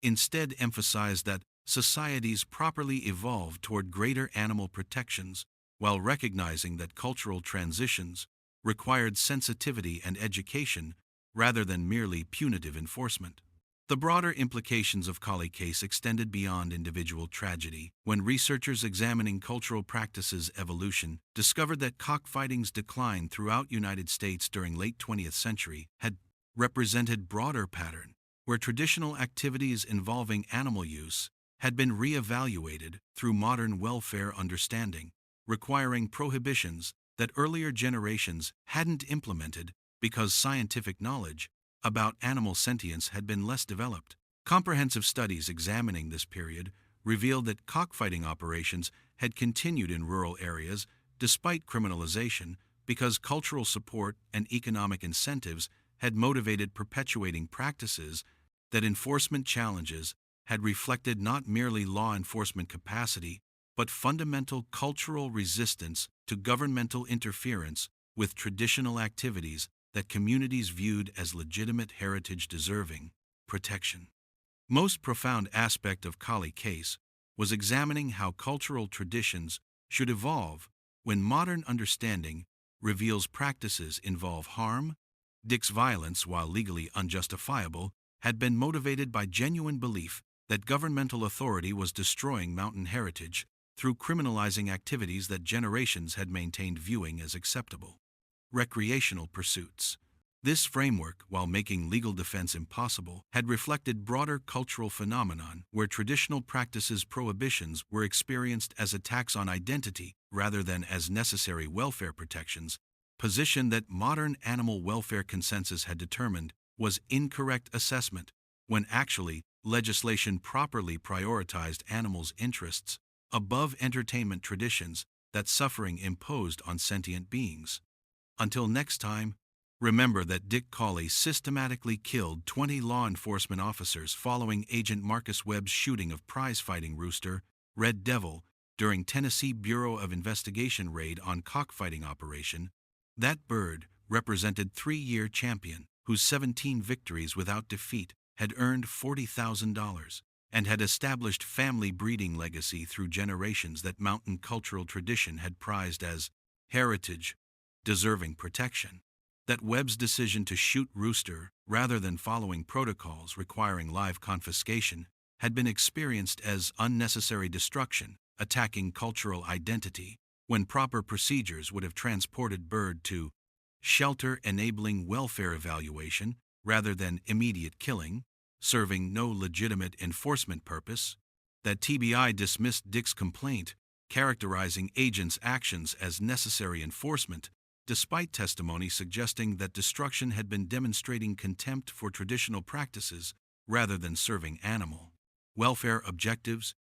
Speaker 2: instead emphasized that societies properly evolved toward greater animal protections while recognizing that cultural transitions required sensitivity and education rather than merely punitive enforcement. The broader implications of Colley case extended beyond individual tragedy when researchers examining cultural practices evolution discovered that cockfighting's decline throughout United States during late 20th century had represented broader pattern where traditional activities involving animal use had been re-evaluated through modern welfare understanding, requiring prohibitions that earlier generations hadn't implemented because scientific knowledge about animal sentience had been less developed. Comprehensive studies examining this period revealed that cockfighting operations had continued in rural areas despite criminalization because cultural support and economic incentives had motivated perpetuating practices that enforcement challenges had reflected not merely law enforcement capacity, but fundamental cultural resistance to governmental interference with traditional activities that communities viewed as legitimate heritage deserving protection. Most profound aspect of Colley case was examining how cultural traditions should evolve when modern understanding reveals practices involve harm. Dick's violence, while legally unjustifiable, had been motivated by genuine belief that governmental authority was destroying mountain heritage through criminalizing activities that generations had maintained viewing as acceptable. Recreational pursuits. This framework, while making legal defense impossible, had reflected broader cultural phenomenon where traditional practices' prohibitions were experienced as attacks on identity rather than as necessary welfare protections, position that modern animal welfare consensus had determined was incorrect assessment when actually legislation properly prioritized animals' interests above entertainment traditions that suffering imposed on sentient beings. Until next time, remember that Dick Colley systematically killed 20 law enforcement officers following Agent Marcus Webb's shooting of prize-fighting rooster, Red Devil, during Tennessee Bureau of Investigation raid on cockfighting operation That bird represented three-year champion whose 17 victories without defeat had earned $40,000 and had established family breeding legacy through generations that mountain cultural tradition had prized as heritage, deserving protection. That Webb's decision to shoot Rooster, rather than following protocols requiring live confiscation, had been experienced as unnecessary destruction, attacking cultural identity, when proper procedures would have transported bird to shelter enabling welfare evaluation rather than immediate killing, serving no legitimate enforcement purpose. That TBI dismissed Dick's complaint, characterizing agents' actions as necessary enforcement, despite testimony suggesting that destruction had been demonstrating contempt for traditional practices rather than serving animal welfare objectives.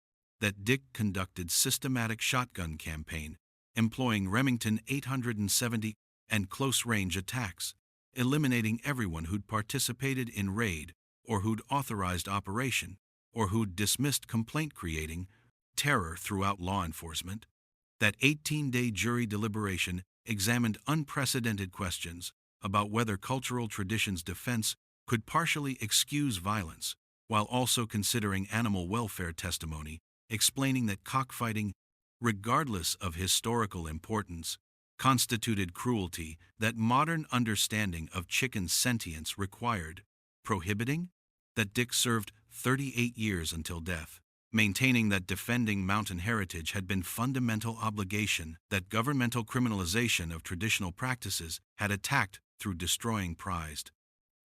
Speaker 2: That Dick conducted systematic shotgun campaign, employing Remington 870 and close-range attacks, eliminating everyone who'd participated in raid or who'd authorized operation or who'd dismissed complaint, creating terror throughout law enforcement. That 18-day jury deliberation examined unprecedented questions about whether cultural traditions' defense could partially excuse violence, while also considering animal welfare testimony, explaining that cockfighting, regardless of historical importance, constituted cruelty that modern understanding of chicken sentience required, prohibiting. That Dick served 38 years until death, maintaining that defending mountain heritage had been fundamental obligation that governmental criminalization of traditional practices had attacked through destroying prized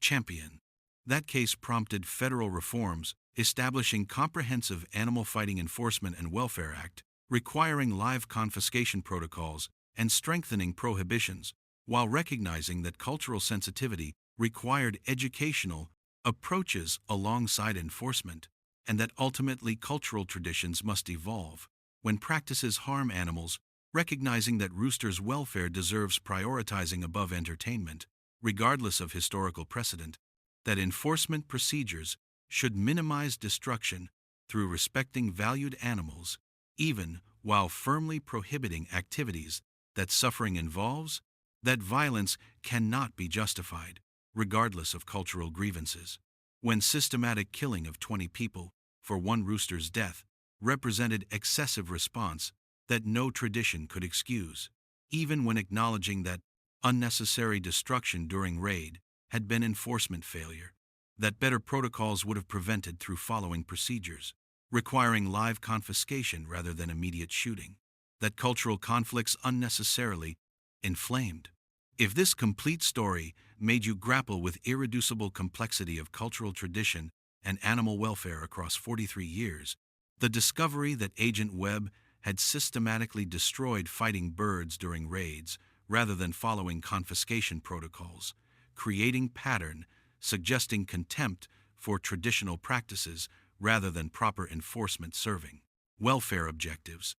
Speaker 2: champion. That case prompted federal reforms, establishing comprehensive Animal Fighting Enforcement and Welfare Act, requiring live confiscation protocols and strengthening prohibitions, while recognizing that cultural sensitivity required educational approaches alongside enforcement, and that ultimately cultural traditions must evolve when practices harm animals, recognizing that roosters' welfare deserves prioritizing above entertainment, regardless of historical precedent. That enforcement procedures should minimize destruction through respecting valued animals, even while firmly prohibiting activities that suffering involves. That violence cannot be justified, regardless of cultural grievances. When systematic killing of 20 people for one rooster's death represented excessive response that no tradition could excuse, even when acknowledging that unnecessary destruction during raid had been enforcement failure, that better protocols would have prevented through following procedures, requiring live confiscation rather than immediate shooting, that cultural conflicts unnecessarily inflamed. If this complete story made you grapple with irreducible complexity of cultural tradition and animal welfare across 43 years, the discovery that Agent Webb had systematically destroyed fighting birds during raids rather than following confiscation protocols, creating pattern suggesting contempt for traditional practices rather than proper enforcement, serving welfare objectives.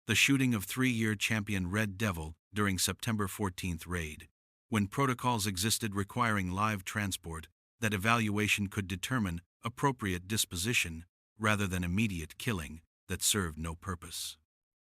Speaker 2: The shooting of three-year champion Red Devil during September 14th raid, when protocols existed requiring live transport, that evaluation could determine appropriate disposition rather than immediate killing that served no purpose,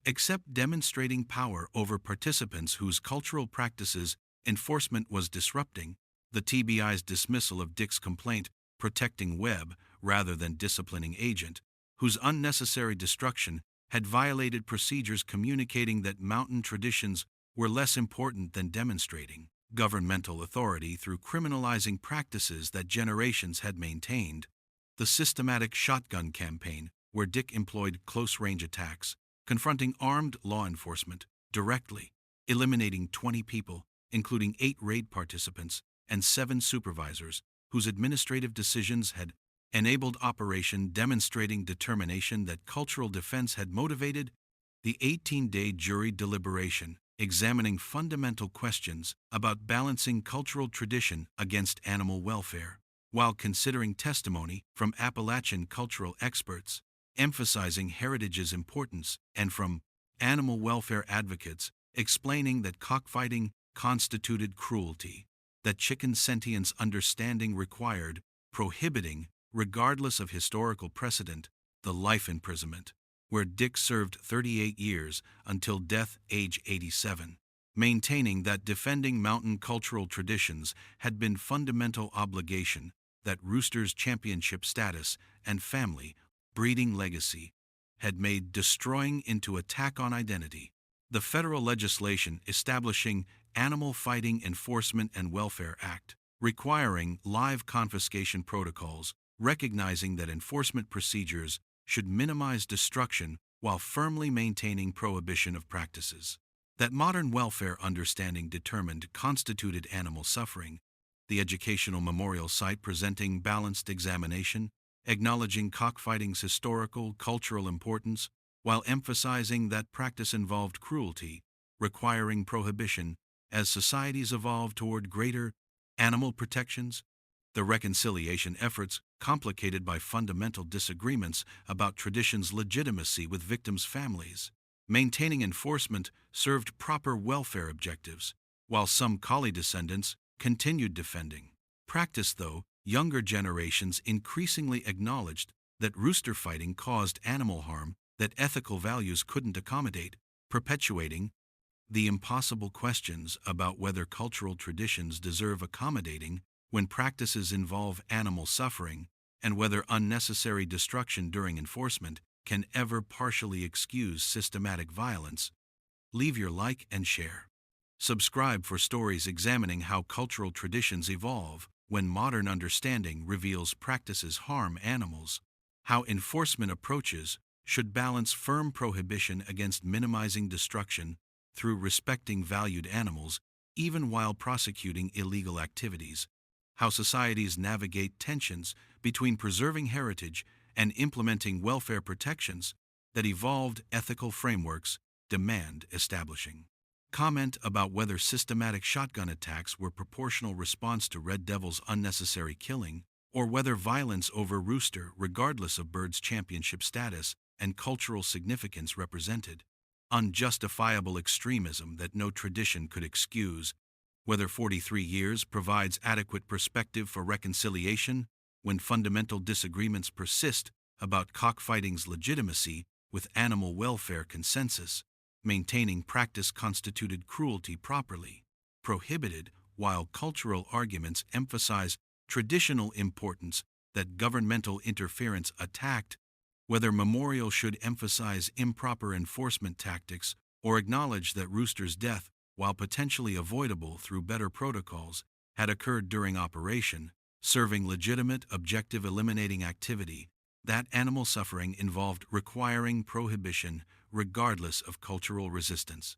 Speaker 2: except demonstrating power over participants whose cultural practices enforcement was disrupting. The TBI's dismissal of Dick's complaint, protecting Webb rather than disciplining agent, whose unnecessary destruction had violated procedures communicating that mountain traditions were less important than demonstrating governmental authority through criminalizing practices that generations had maintained. The systematic shotgun campaign, where Dick employed close-range attacks, confronting armed law enforcement directly, eliminating 20 people, including 8 raid participants and 7 supervisors, whose administrative decisions had enabled operation, demonstrating determination that cultural defense had motivated. The 18-day jury deliberation, examining fundamental questions about balancing cultural tradition against animal welfare, while considering testimony from Appalachian cultural experts, emphasizing heritage's importance, and from animal welfare advocates, explaining that cockfighting constituted cruelty, that chicken sentience understanding required prohibiting, regardless of historical precedent, the life imprisonment, where Dick served 38 years until death, age 87. maintaining that defending mountain cultural traditions had been fundamental obligation, that Rooster's championship status and family breeding legacy had made destroying into attack on identity. The federal legislation establishing Animal Fighting Enforcement and Welfare Act, requiring live confiscation protocols, recognizing that enforcement procedures should minimize destruction while firmly maintaining prohibition of practices that modern welfare understanding determined constituted animal suffering. The educational memorial site presenting balanced examination, acknowledging cockfighting's historical, cultural importance, while emphasizing that practice involved cruelty, requiring prohibition as societies evolved toward greater animal protections. The reconciliation efforts, complicated by fundamental disagreements about tradition's legitimacy with victims' families. Maintaining enforcement served proper welfare objectives, while some Colley descendants continued defending practice, though younger generations increasingly acknowledged that rooster fighting caused animal harm that ethical values couldn't accommodate, perpetuating the impossible questions about whether cultural traditions deserve accommodating when practices involve animal suffering, and whether unnecessary destruction during enforcement can ever partially excuse systematic violence. Leave your like and share. Subscribe for stories examining how cultural traditions evolve when modern understanding reveals practices harm animals, how enforcement approaches should balance firm prohibition against minimizing destruction through respecting valued animals even while prosecuting illegal activities, how societies navigate tensions between preserving heritage and implementing welfare protections that evolved ethical frameworks demand establishing. Comment about whether systematic shotgun attacks were proportional response to Red Devil's unnecessary killing, or whether violence over Rooster, regardless of Bird's championship status and cultural significance, represented unjustifiable extremism that no tradition could excuse, whether 43 years provides adequate perspective for reconciliation when fundamental disagreements persist about cockfighting's legitimacy with animal welfare consensus, maintaining practice constituted cruelty properly prohibited, while cultural arguments emphasize traditional importance that governmental interference attacked, whether memorial should emphasize improper enforcement tactics or acknowledge that Rooster's death, while potentially avoidable through better protocols, had occurred during operation, serving legitimate, objective eliminating activity, that animal suffering involved requiring prohibition regardless of cultural resistance.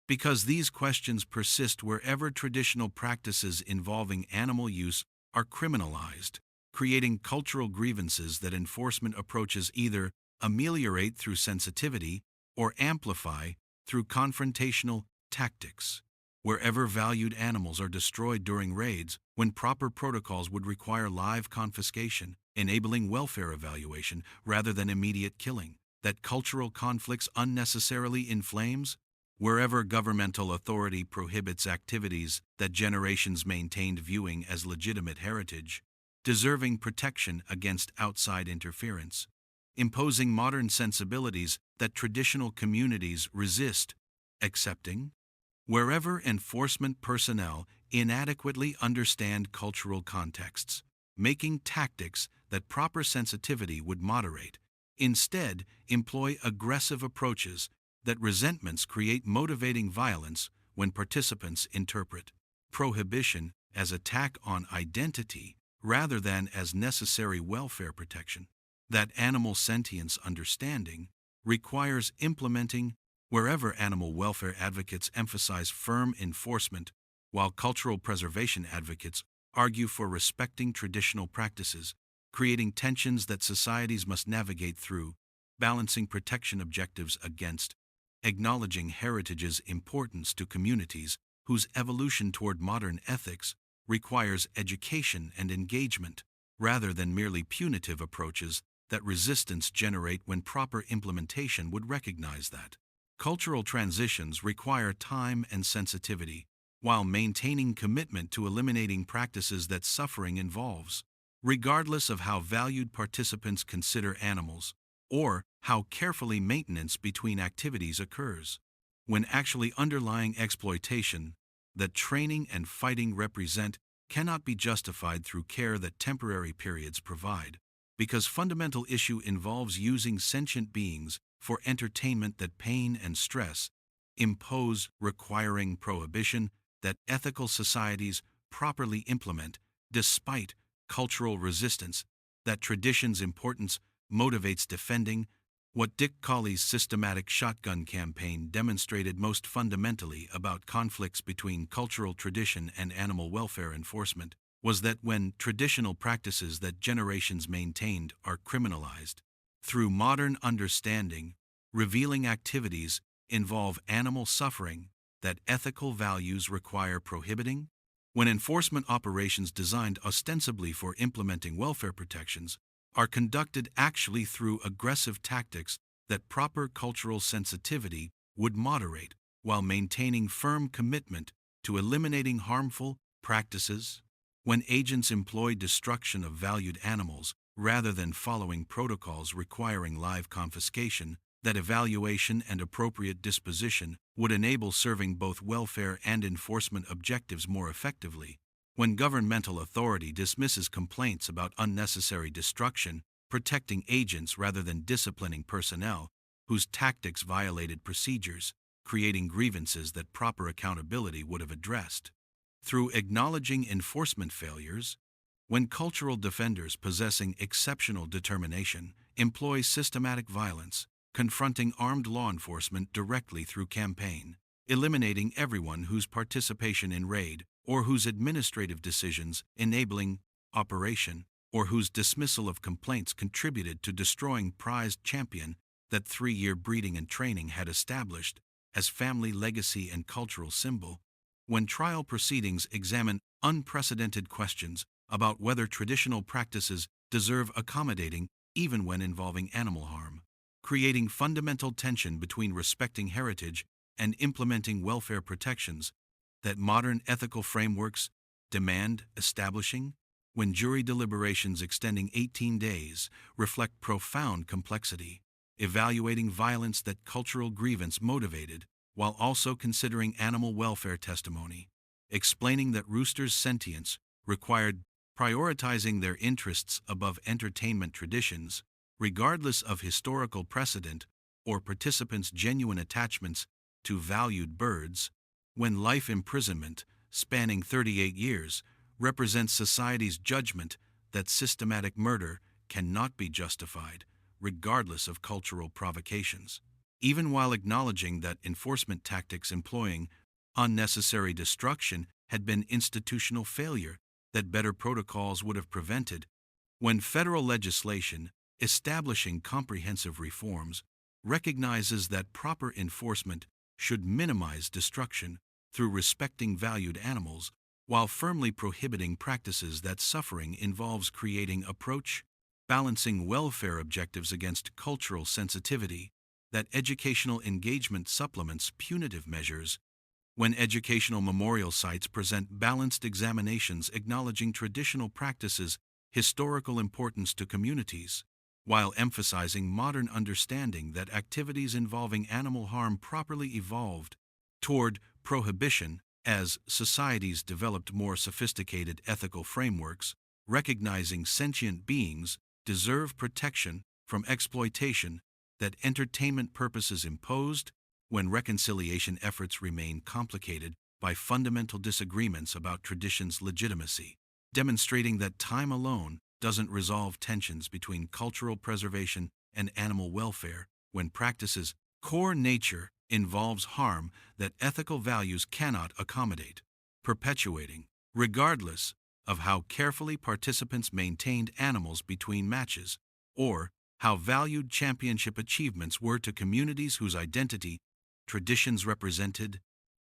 Speaker 2: Because these questions persist wherever traditional practices involving animal use are criminalized, creating cultural grievances that enforcement approaches either ameliorate through sensitivity or amplify through confrontational tactics. Wherever valued animals are destroyed during raids, when proper protocols would require live confiscation, enabling welfare evaluation rather than immediate killing, that cultural conflicts unnecessarily inflames, wherever governmental authority prohibits activities that generations maintained viewing as legitimate heritage, deserving protection against outside interference, imposing modern sensibilities that traditional communities resist accepting, wherever enforcement personnel inadequately understand cultural contexts, making tactics that proper sensitivity would moderate, instead employ aggressive approaches that resentments create motivating violence when participants interpret prohibition as attack on identity rather than as necessary welfare protection, that animal sentience understanding requires implementing wherever animal welfare advocates emphasize firm enforcement, while cultural preservation advocates argue for respecting traditional practices, creating tensions that societies must navigate through, balancing protection objectives against acknowledging heritage's importance to communities whose evolution toward modern ethics requires education and engagement, rather than merely punitive approaches that resistance generate when proper implementation would recognize that cultural transitions require time and sensitivity, while maintaining commitment to eliminating practices that suffering involves, regardless of how valued participants consider animals, or how carefully maintenance between activities occurs. when actually underlying exploitation that training and fighting represent cannot be justified through care that temporary periods provide, because fundamental issue involves using sentient beings for entertainment that pain and stress impose, requiring prohibition that ethical societies properly implement despite cultural resistance, that tradition's importance motivates defending what Dick Colley's systematic shotgun campaign demonstrated most fundamentally about conflicts between cultural tradition and animal welfare enforcement was that when traditional practices that generations maintained are criminalized, through modern understanding, revealing activities involve animal suffering that ethical values require prohibiting, when enforcement operations designed ostensibly for implementing welfare protections are conducted actually through aggressive tactics that proper cultural sensitivity would moderate while maintaining firm commitment to eliminating harmful practices, when agents employ destruction of valued animals rather than following protocols requiring live confiscation, that evaluation and appropriate disposition would enable serving both welfare and enforcement objectives more effectively, when governmental authority dismisses complaints about unnecessary destruction, protecting agents rather than disciplining personnel whose tactics violated procedures, creating grievances that proper accountability would have addressed, through acknowledging enforcement failures, when cultural defenders possessing exceptional determination employ systematic violence, confronting armed law enforcement directly through campaign, eliminating everyone whose participation in raid or whose administrative decisions enabling operation or whose dismissal of complaints contributed to destroying prized champion that 3-year breeding and training had established as family legacy and cultural symbol, when trial proceedings examine unprecedented questions about whether traditional practices deserve accommodating even when involving animal harm, creating fundamental tension between respecting heritage and implementing welfare protections that modern ethical frameworks demand establishing, when jury deliberations extending 18 days reflect profound complexity, evaluating violence that cultural grievance motivated while also considering animal welfare testimony, explaining that roosters' sentience required prioritizing their interests above entertainment traditions, regardless of historical precedent or participants' genuine attachments to valued birds, when life imprisonment, spanning 38 years, represents society's judgment that systematic murder cannot be justified, regardless of cultural provocations, even while acknowledging that enforcement tactics employing unnecessary destruction had been institutional failure that better protocols would have prevented, when federal legislation establishing comprehensive reforms recognizes that proper enforcement should minimize destruction through respecting valued animals while firmly prohibiting practices that suffering involves, creating approach, balancing welfare objectives against cultural sensitivity, that educational engagement supplements punitive measures, when educational memorial sites present balanced examinations acknowledging traditional practices' historical importance to communities, while emphasizing modern understanding that activities involving animal harm properly evolved toward prohibition as societies developed more sophisticated ethical frameworks, recognizing sentient beings deserve protection from exploitation that entertainment purposes imposed, when reconciliation efforts remain complicated by fundamental disagreements about tradition's legitimacy, demonstrating that time alone doesn't resolve tensions between cultural preservation and animal welfare, when practices' core nature involves harm that ethical values cannot accommodate, perpetuating, regardless of how carefully participants maintained animals between matches, or how valued championship achievements were to communities whose identity traditions represented,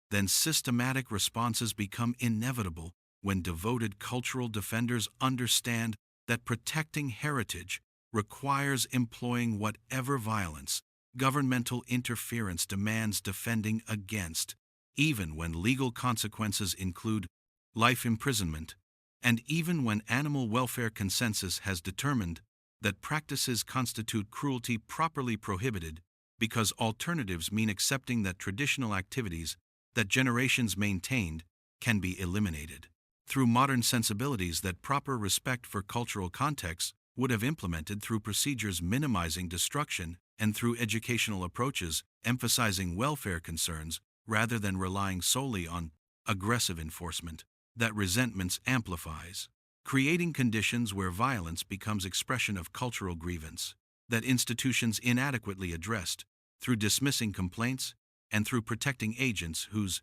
Speaker 2: then systematic responses become inevitable when devoted cultural defenders understand that protecting heritage requires employing whatever violence governmental interference demands defending against, even when legal consequences include life imprisonment, and even when animal welfare consensus has determined that practices constitute cruelty properly prohibited because alternatives mean accepting that traditional activities that generations maintained can be eliminated. Through modern sensibilities that proper respect for cultural contexts would have implemented through procedures minimizing destruction and through educational approaches emphasizing welfare concerns rather than relying solely on aggressive enforcement that resentments amplifies, creating conditions where violence becomes expression of cultural grievance that institutions inadequately addressed through dismissing complaints and through protecting agents whose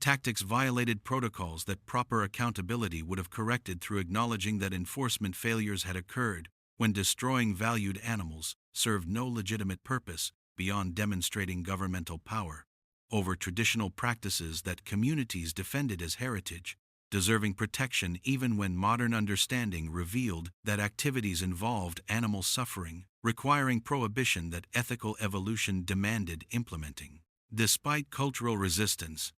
Speaker 2: tactics violated protocols that proper accountability would have corrected through acknowledging that enforcement failures had occurred when destroying valued animals served no legitimate purpose beyond demonstrating governmental power over traditional practices that communities defended as heritage, deserving protection even when modern understanding revealed that activities involved animal suffering, requiring prohibition that ethical evolution demanded implementing. Despite cultural resistance,